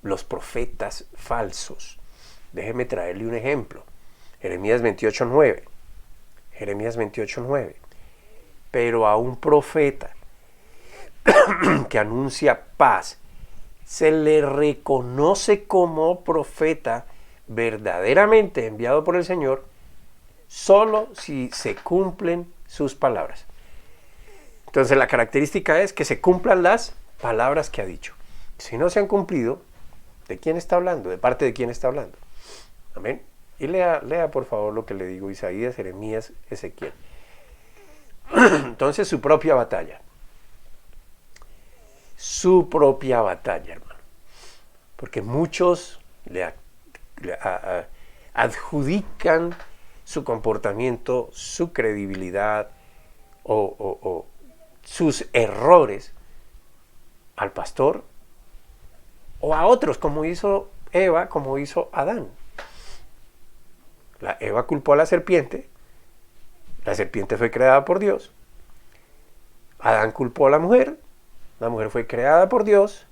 [SPEAKER 2] los profetas falsos. Déjeme traerle un ejemplo. Jeremías 28:9. Jeremías 28:9. Pero a un profeta que anuncia paz se le reconoce como profeta verdaderamente enviado por el Señor solo si se cumplen sus palabras. Entonces la característica es que se cumplan las palabras que ha dicho. Si no se han cumplido, ¿de quién está hablando? ¿De parte de quién está hablando? Amén. Y lea por favor lo que le digo, Isaías, Jeremías, Ezequiel. Entonces su propia batalla. Su propia batalla, hermano. Porque muchos le adjudican su comportamiento, su credibilidad o sus errores al pastor o a otros, como hizo Eva, como hizo Adán. Eva culpó a la serpiente fue creada por Dios. Adán culpó a la mujer fue creada por Dios.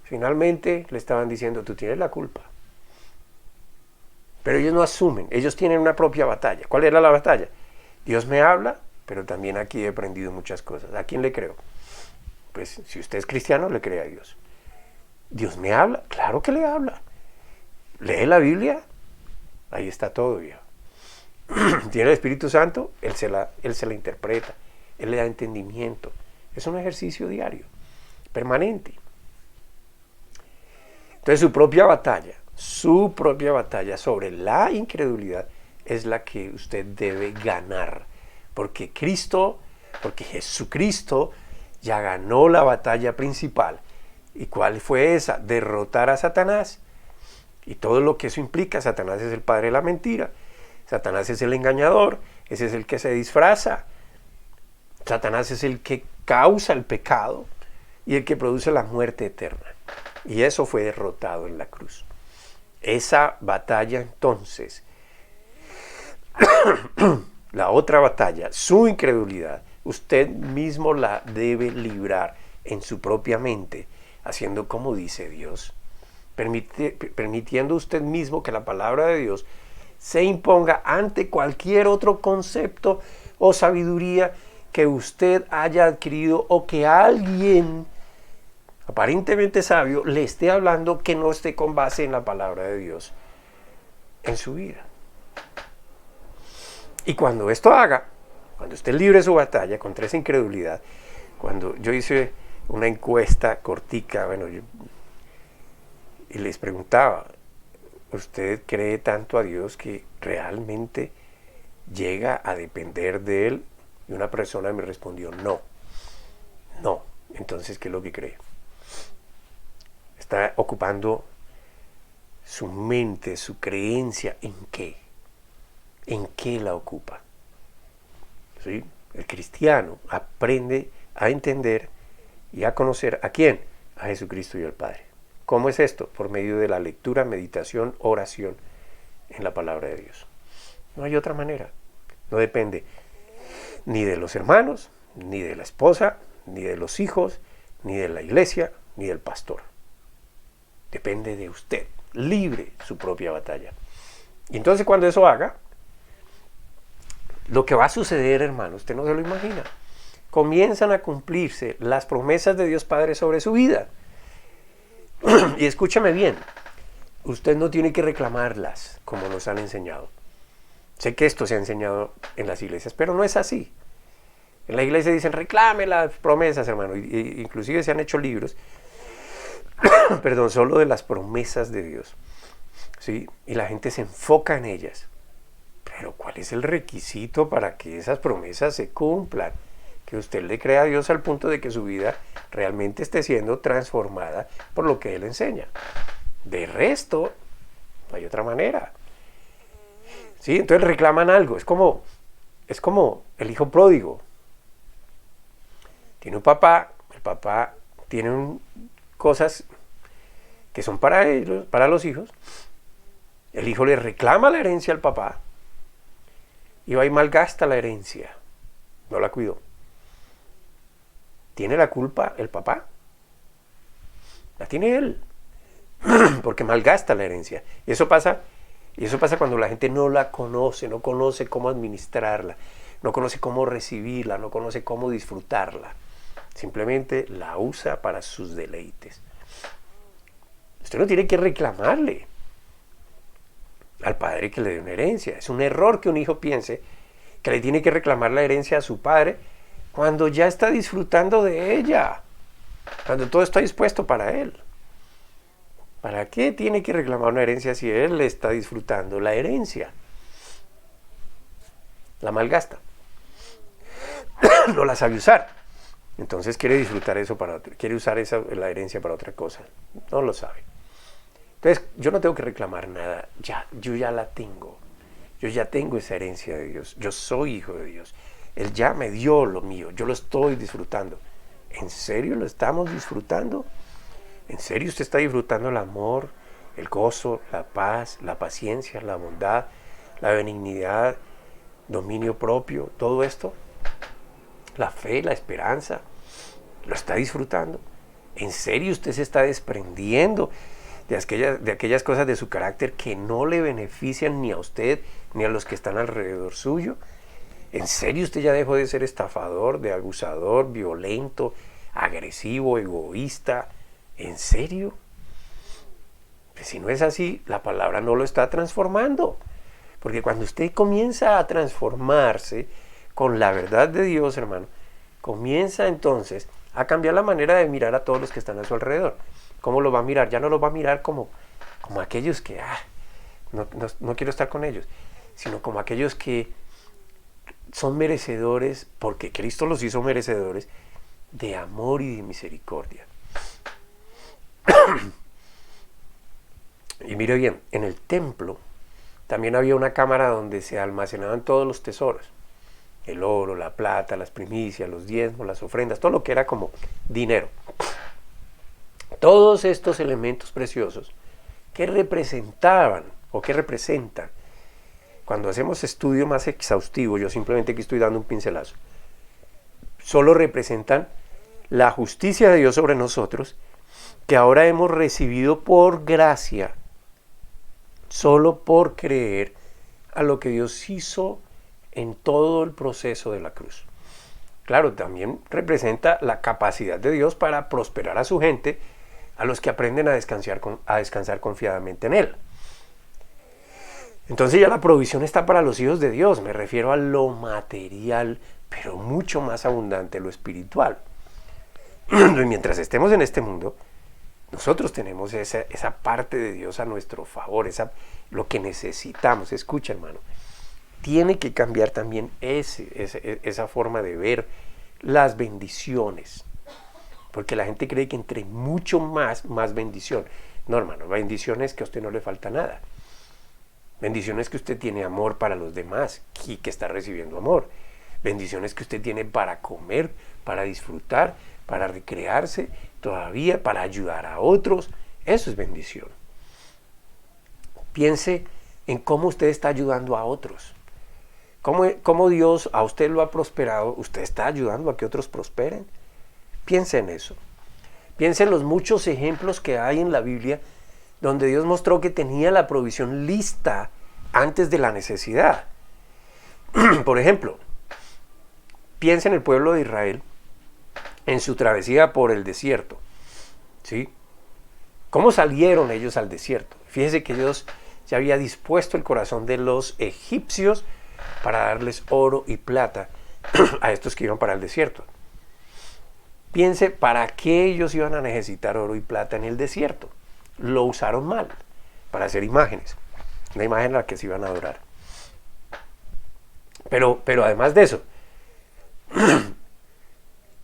[SPEAKER 2] Finalmente le estaban diciendo, tú tienes la culpa. Pero ellos no asumen, ellos tienen una propia batalla. ¿Cuál era la batalla? Dios me habla, pero también aquí he aprendido muchas cosas. ¿A quién le creo? Pues si usted es cristiano, le cree a Dios. ¿Dios me habla? Claro que le habla. ¿Lee la Biblia? Ahí está todo, ya. ¿Tiene el Espíritu Santo? Él se la interpreta. Él le da entendimiento. Es un ejercicio diario, permanente. Entonces su propia batalla sobre la incredulidad es la que usted debe ganar. Porque Jesucristo ya ganó la batalla principal. ¿Y cuál fue esa? Derrotar a Satanás. Y todo lo que eso implica. Satanás es el padre de la mentira. Satanás es el engañador. Ese es el que se disfraza. Satanás es el que causa el pecado y el que produce la muerte eterna. Y eso fue derrotado en la cruz. Esa batalla entonces, la otra batalla, su incredulidad, usted mismo la debe librar en su propia mente, haciendo como dice Dios, permitiendo usted mismo que la palabra de Dios se imponga ante cualquier otro concepto o sabiduría que usted haya adquirido o que alguien aparentemente sabio le esté hablando que no esté con base en la palabra de Dios en su vida. Y cuando esto haga, cuando usted libre su batalla contra esa incredulidad, cuando yo hice una encuesta cortica, y les preguntaba, ¿usted cree tanto a Dios que realmente llega a depender de Él? Y una persona me respondió, no. Entonces, ¿qué es lo que cree? Está ocupando su mente, su creencia, ¿en qué? ¿En qué la ocupa? ¿Sí? El cristiano aprende a entender y a conocer ¿a quién? A Jesucristo y al Padre. ¿Cómo es esto? Por medio de la lectura, meditación, oración en la palabra de Dios. No hay otra manera. No depende ni de los hermanos, ni de la esposa, ni de los hijos, ni de la iglesia, ni del pastor. Depende de usted. Libre su propia batalla. Y entonces cuando eso haga, lo que va a suceder, hermano, usted no se lo imagina. Comienzan a cumplirse las promesas de Dios Padre sobre su vida. Y escúchame bien, usted no tiene que reclamarlas como nos han enseñado. Sé que esto se ha enseñado en las iglesias, pero no es así. En la iglesia dicen, reclame las promesas, hermano. Inclusive se han hecho libros, perdón, solo de las promesas de Dios. ¿Sí? Y la gente se enfoca en ellas. Pero ¿cuál es el requisito para que esas promesas se cumplan? Que usted le crea a Dios al punto de que su vida realmente esté siendo transformada por lo que Él enseña. De resto, no hay otra manera. ¿Sí? Entonces reclaman algo. Es como el hijo pródigo. Tiene un papá, el papá tiene cosas que son para ellos, para los hijos. El hijo le reclama la herencia al papá y va y malgasta la herencia. No la cuidó. ¿Tiene la culpa el papá? La tiene él, porque malgasta la herencia. Y eso pasa cuando la gente no la conoce, no conoce cómo administrarla, no conoce cómo recibirla, no conoce cómo disfrutarla. Simplemente la usa para sus deleites. Usted no tiene que reclamarle al padre que le dé una herencia. Es un error que un hijo piense que le tiene que reclamar la herencia a su padre cuando ya está disfrutando de ella, cuando todo está dispuesto para él. ¿Para qué tiene que reclamar una herencia si él le está disfrutando la herencia? La malgasta. No la sabe usar. Entonces quiere disfrutar eso quiere usar la herencia para otra cosa. No lo sabe. Entonces yo no tengo que reclamar nada. Yo ya la tengo. Yo ya tengo esa herencia de Dios. Yo soy hijo de Dios. Él ya me dio lo mío. Yo lo estoy disfrutando. ¿En serio lo estamos disfrutando? ¿En serio usted está disfrutando el amor, el gozo, la paz, la paciencia, la bondad, la benignidad, dominio propio, todo esto? La fe, la esperanza, ¿lo está disfrutando? ¿En serio usted se está desprendiendo de aquellas cosas de su carácter que no le benefician ni a usted ni a los que están alrededor suyo? ¿En serio usted ya dejó de ser estafador, de abusador, violento, agresivo, egoísta? ¿En serio? Pues si no es así, la palabra no lo está transformando. Porque cuando usted comienza a transformarse con la verdad de Dios, hermano, comienza entonces a cambiar la manera de mirar a todos los que están a su alrededor. ¿Cómo lo va a mirar? Ya no lo va a mirar como aquellos que, no quiero estar con ellos, sino como aquellos que son merecedores, porque Cristo los hizo merecedores, de amor y de misericordia. Y mire bien, en el templo también había una cámara donde se almacenaban todos los tesoros. El oro, la plata, las primicias, los diezmos, las ofrendas, todo lo que era como dinero. Todos estos elementos preciosos ¿Qué representaban o qué representan? Cuando hacemos estudio más exhaustivo, yo simplemente aquí estoy dando un pincelazo, solo representan la justicia de Dios sobre nosotros, que ahora hemos recibido por gracia, solo por creer a lo que Dios hizo en todo el proceso de la cruz. Claro, también representa la capacidad de Dios para prosperar a su gente, a los que aprenden a descansar confiadamente en Él. Entonces ya la provisión está para los hijos de Dios, me refiero a lo material, pero mucho más abundante, lo espiritual. Y mientras estemos en este mundo, nosotros tenemos esa parte de Dios a nuestro favor, lo que necesitamos. Escucha, hermano, tiene que cambiar también esa forma de ver las bendiciones, porque la gente cree que entre mucho más bendición. No, hermano, bendición es que a usted no le falta nada. Bendición es que usted tiene amor para los demás y que está recibiendo amor. Bendición es que usted tiene para comer, para disfrutar, para recrearse, todavía para ayudar a otros. Eso es bendición. Piense en cómo usted está ayudando a otros. Cómo Dios a usted lo ha prosperado. ¿Usted está ayudando a que otros prosperen? Piense en eso. Piense en los muchos ejemplos que hay en la Biblia donde Dios mostró que tenía la provisión lista antes de la necesidad. Por ejemplo, piense en el pueblo de Israel en su travesía por el desierto, ¿sí? ¿Cómo salieron ellos al desierto? Fíjese que Dios ya había dispuesto el corazón de los egipcios para darles oro y plata a estos que iban para el desierto. Piense, ¿para qué ellos iban a necesitar oro y plata en el desierto? Lo usaron mal, para hacer imágenes, una imagen a la que se iban a adorar. Pero además de eso,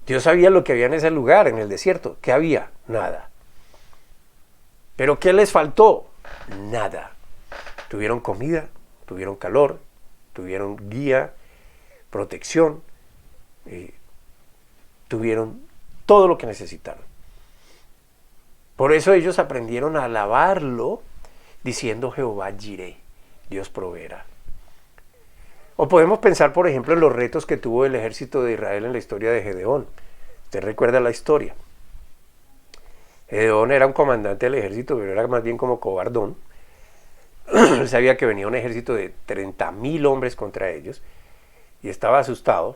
[SPEAKER 2] Dios sabía lo que había en ese lugar, en el desierto. ¿Qué había? Nada. ¿Pero qué les faltó? Nada. Tuvieron comida, tuvieron calor, tuvieron guía, protección, tuvieron todo lo que necesitaron. Por eso ellos aprendieron a alabarlo diciendo Jehová Jireh, Dios proveerá. O podemos pensar, por ejemplo, en los retos que tuvo el ejército de Israel en la historia de Gedeón. Usted recuerda la historia. Gedeón era un comandante del ejército, pero era más bien como cobardón. Él sabía que venía un ejército de 30,000 hombres contra ellos y estaba asustado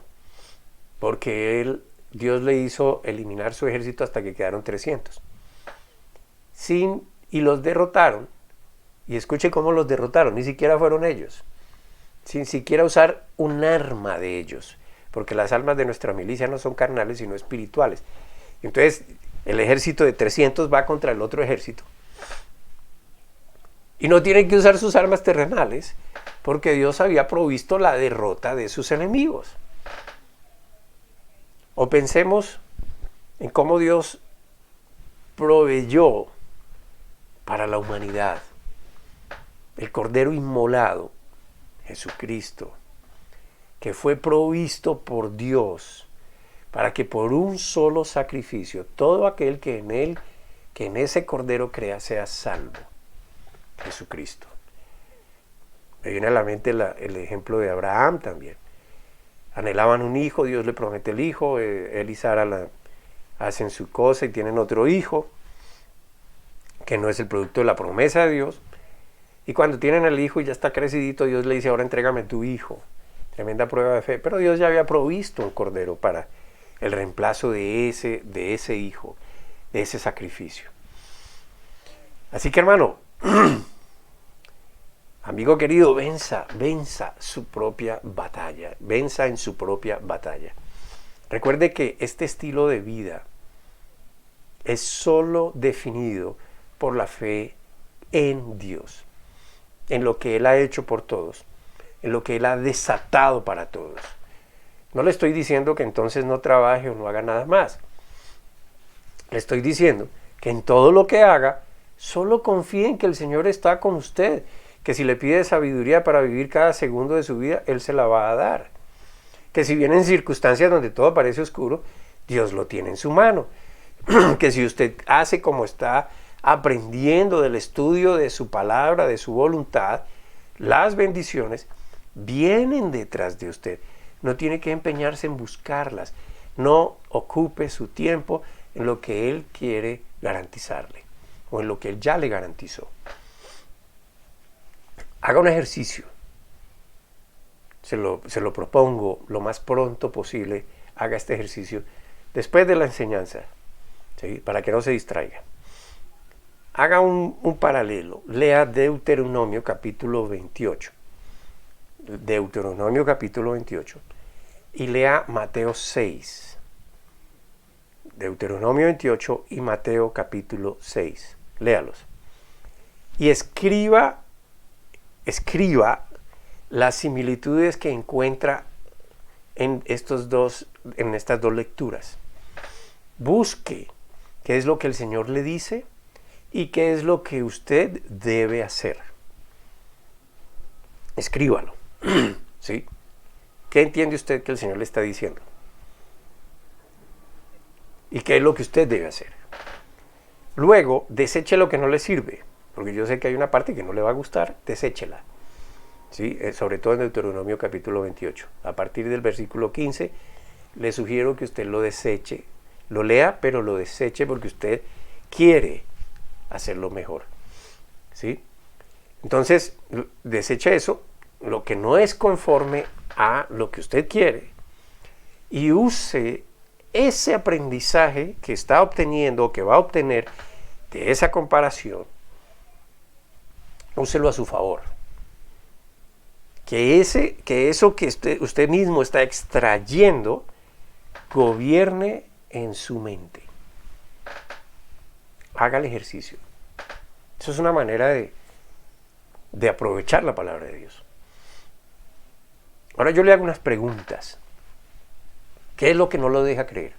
[SPEAKER 2] porque Dios le hizo eliminar su ejército hasta que quedaron 300. Y los derrotaron. Y escuche cómo los derrotaron, ni siquiera fueron ellos. Sin siquiera usar un arma de ellos, porque las armas de nuestra milicia no son carnales sino espirituales. Entonces el ejército de 300 va contra el otro ejército y no tienen que usar sus armas terrenales porque Dios había provisto la derrota de sus enemigos. O pensemos en cómo Dios proveyó para la humanidad el Cordero inmolado, Jesucristo, que fue provisto por Dios para que por un solo sacrificio todo aquel que en ese Cordero crea sea salvo. Jesucristo. Me viene a la mente el ejemplo de Abraham también. Anhelaban un hijo, Dios le promete el hijo, él y Sara hacen su cosa y tienen otro hijo que no es el producto de la promesa de Dios. Y cuando tienen el hijo y ya está crecidito, Dios le dice, ahora entrégame tu hijo. Tremenda prueba de fe. Pero Dios ya había provisto un cordero para el reemplazo de ese hijo, de ese sacrificio. Así que, hermano, amigo querido, venza su propia batalla. Venza en su propia batalla. Recuerde que este estilo de vida es solo definido por la fe en Dios, en lo que Él ha hecho por todos, en lo que Él ha desatado para todos. No le estoy diciendo que entonces no trabaje o no haga nada más. Le estoy diciendo que en todo lo que haga, solo confíe en que el Señor está con usted, que si le pide sabiduría para vivir cada segundo de su vida, Él se la va a dar. Que si vienen circunstancias donde todo parece oscuro, Dios lo tiene en su mano. Que si usted hace como está aprendiendo del estudio de su palabra, de su voluntad, las bendiciones vienen detrás de usted. No tiene que empeñarse en buscarlas. No ocupe su tiempo en lo que Él quiere garantizarle o en lo que Él ya le garantizó. Haga un ejercicio. Se lo propongo lo más pronto posible. Haga este ejercicio después de la enseñanza, ¿sí? Para que no se distraiga. Haga un paralelo. Lea Deuteronomio capítulo 28. Deuteronomio capítulo 28. Y lea Mateo 6. Deuteronomio 28 y Mateo capítulo 6. Léalos. Y escriba las similitudes que encuentra en estas dos lecturas. Busque qué es lo que el Señor le dice y qué es lo que usted debe hacer. Escríbalo. ¿Sí? ¿Qué entiende usted que el Señor le está diciendo? ¿Y qué es lo que usted debe hacer? Luego, deseche lo que no le sirve, porque yo sé que hay una parte que no le va a gustar, deséchela. ¿Sí? Sobre todo en Deuteronomio capítulo 28. A partir del versículo 15, le sugiero que usted lo deseche, lo lea, pero lo deseche porque usted quiere hacerlo mejor. ¿Sí? Entonces, deseche eso, lo que no es conforme a lo que usted quiere, y use ese aprendizaje que está obteniendo o que va a obtener de esa comparación, úselo a su favor. Que eso que usted mismo está extrayendo gobierne en su mente. Haga el ejercicio. Eso es una manera de aprovechar la palabra de Dios. Ahora yo le hago unas preguntas. ¿Qué es lo que no lo deja creer?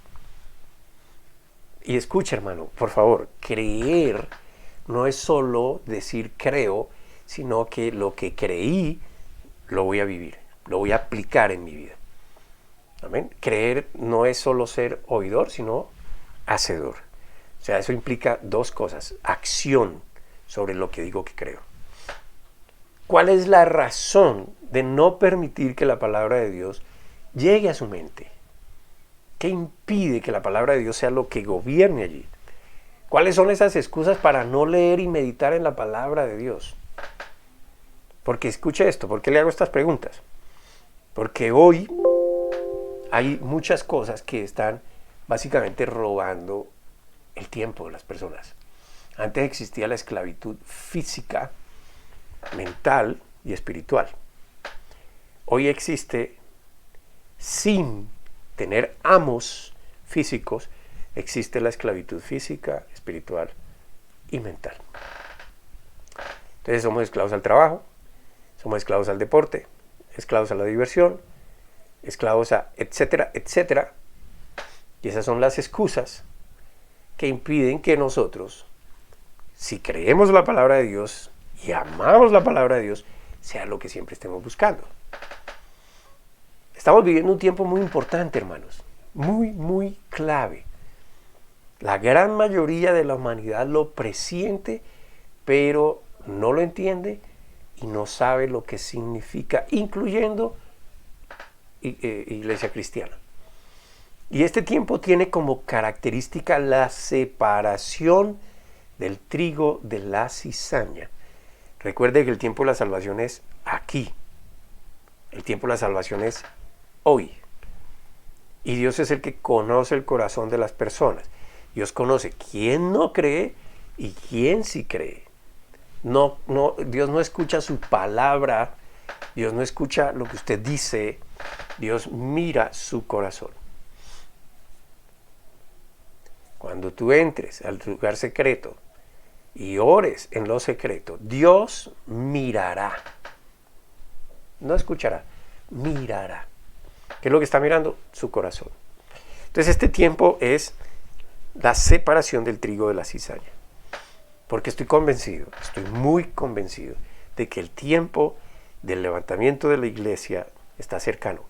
[SPEAKER 2] Y escucha, hermano, por favor, creer no es solo decir creo, sino que lo que creí lo voy a vivir, lo voy a aplicar en mi vida. ¿Amén? Creer no es solo ser oidor, sino hacedor. O sea, eso implica dos cosas: acción sobre lo que digo que creo. ¿Cuál es la razón de no permitir que la palabra de Dios llegue a su mente? ¿Qué impide que la palabra de Dios sea lo que gobierne allí? ¿Cuáles son esas excusas para no leer y meditar en la palabra de Dios? Porque escuche esto, ¿por qué le hago estas preguntas? Porque hoy hay muchas cosas que están básicamente robando el tiempo de las personas. Antes existía la esclavitud física, mental y espiritual. Hoy existe, sin tener amos físicos, existe la esclavitud física, espiritual y mental. Entonces somos esclavos al trabajo, somos esclavos al deporte, esclavos a la diversión, esclavos a etcétera, etcétera. Y esas son las excusas que impiden que nosotros, si creemos la palabra de Dios y amamos la palabra de Dios, sea lo que siempre estemos buscando. Estamos viviendo un tiempo muy importante, hermanos, muy, muy clave. La gran mayoría de la humanidad lo presiente, pero no lo entiende y no sabe lo que significa, incluyendo iglesia cristiana. Y este tiempo tiene como característica la separación del trigo de la cizaña. Recuerde que el tiempo de la salvación es aquí. El tiempo de la salvación es hoy. Y Dios es el que conoce el corazón de las personas. Dios conoce quién no cree y quién sí cree. Dios no escucha su palabra, Dios no escucha lo que usted dice, Dios mira su corazón. Cuando tú entres al lugar secreto y ores en lo secreto, Dios mirará. No escuchará, mirará. ¿Qué es lo que está mirando? Su corazón. Entonces este tiempo es la separación del trigo de la cizaña. Porque estoy muy convencido de que el tiempo del levantamiento de la iglesia está cercano.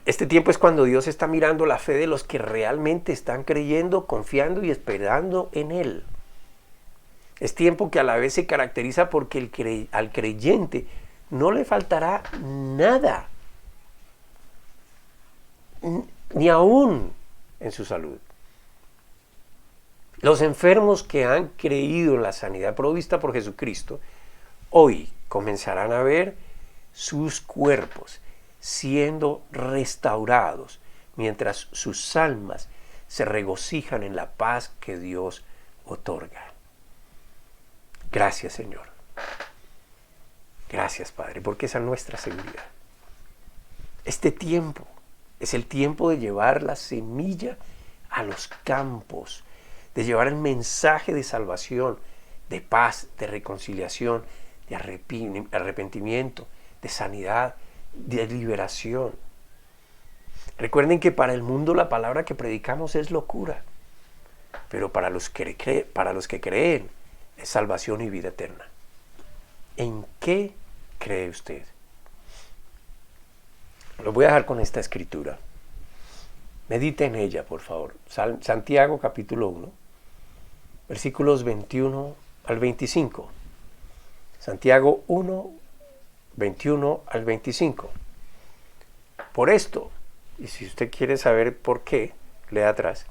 [SPEAKER 2] Este tiempo es cuando Dios está mirando la fe de los que realmente están creyendo, confiando y esperando en Él. Es tiempo que a la vez se caracteriza porque al creyente no le faltará nada, ni aún en su salud. Los enfermos que han creído en la sanidad provista por Jesucristo, hoy comenzarán a ver sus cuerpos siendo restaurados, mientras sus almas se regocijan en la paz que Dios otorga. Gracias, Señor. Gracias, Padre, porque esa es nuestra seguridad. Este tiempo es el tiempo de llevar la semilla a los campos, de llevar el mensaje de salvación, de paz, de reconciliación, de arrepentimiento, de sanidad, de liberación. Recuerden que para el mundo la palabra que predicamos es locura, pero para los que creen es salvación y vida eterna. ¿En qué cree usted? Lo voy a dejar con esta escritura. Medite en ella, por favor. Santiago capítulo 1, versículos 21 al 25. Santiago 1, 21 al 25. Por esto, y si usted quiere saber por qué, lea atrás.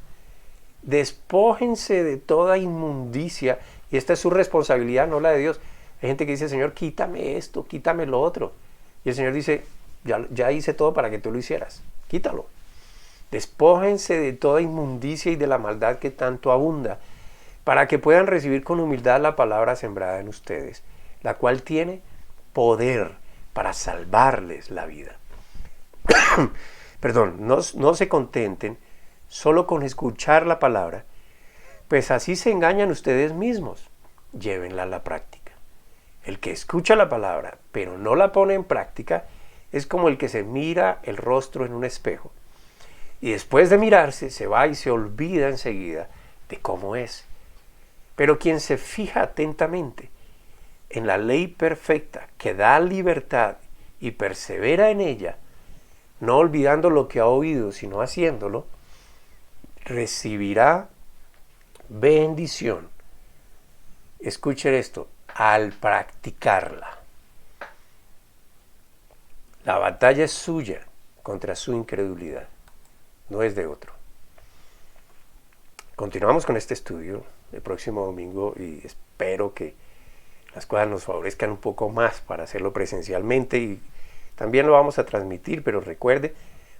[SPEAKER 2] Despójense de toda inmundicia, y esta es su responsabilidad, no la de Dios. Hay gente que dice, Señor, quítame esto, quítame lo otro. Y el Señor dice, ya hice todo para que tú lo hicieras, quítalo. Despójense de toda inmundicia y de la maldad que tanto abunda, para que puedan recibir con humildad la palabra sembrada en ustedes, la cual tiene poder para salvarles la vida. Perdón, no se contenten solo con escuchar la palabra, pues así se engañan ustedes mismos. Llévenla a la práctica. El que escucha la palabra, pero no la pone en práctica, es como el que se mira el rostro en un espejo. Y después de mirarse, se va y se olvida enseguida de cómo es. Pero quien se fija atentamente en la ley perfecta que da libertad y persevera en ella, no olvidando lo que ha oído, sino haciéndolo, recibirá bendición. Escuchen esto, al practicarla. La batalla es suya contra su incredulidad, no es de otro. Continuamos con este estudio el próximo domingo y espero que las cosas nos favorezcan un poco más para hacerlo presencialmente, y también lo vamos a transmitir, pero recuerde,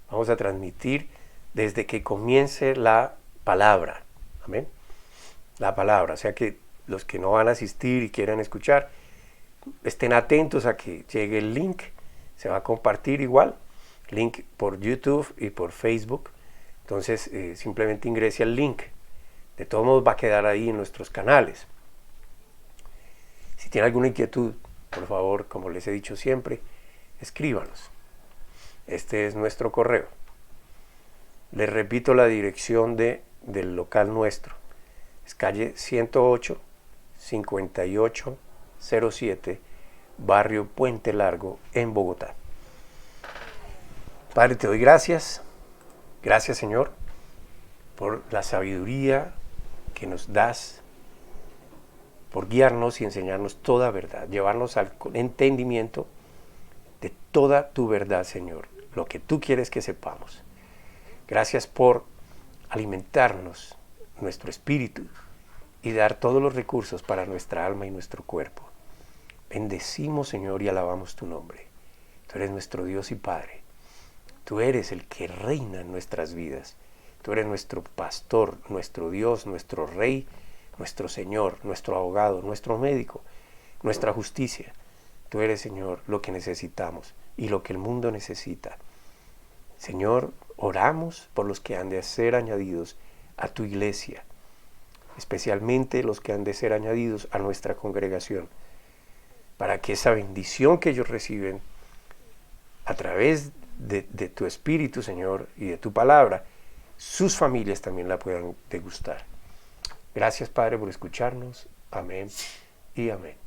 [SPEAKER 2] vamos a transmitir desde que comience la palabra. Amén. La palabra, o sea que los que no van a asistir y quieran escuchar, estén atentos a que llegue el link. Se va a compartir igual, link por YouTube y por Facebook. Entonces simplemente ingrese al link. De todos modos va a quedar ahí en nuestros canales. Si tiene alguna inquietud, por favor, como les he dicho siempre, escríbanos. Este es nuestro correo. Les repito la dirección del local nuestro. Es calle 108, 5807, barrio Puente Largo, en Bogotá. Padre, te doy gracias. Gracias, Señor, por la sabiduría que nos das, por guiarnos y enseñarnos toda verdad, llevarnos al entendimiento de toda tu verdad, Señor, lo que tú quieres que sepamos. Gracias por alimentarnos nuestro espíritu y dar todos los recursos para nuestra alma y nuestro cuerpo. Bendecimos, Señor, y alabamos tu nombre. Tú eres nuestro Dios y Padre. Tú eres el que reina en nuestras vidas. Tú eres nuestro pastor, nuestro Dios, nuestro Rey, nuestro Señor, nuestro abogado, nuestro médico, nuestra justicia. Tú eres, Señor, lo que necesitamos y lo que el mundo necesita. Señor, oramos por los que han de ser añadidos a tu iglesia, especialmente los que han de ser añadidos a nuestra congregación, para que esa bendición que ellos reciben a través de tu Espíritu, Señor, y de tu palabra, sus familias también la puedan degustar. Gracias, Padre, por escucharnos. Amén y amén.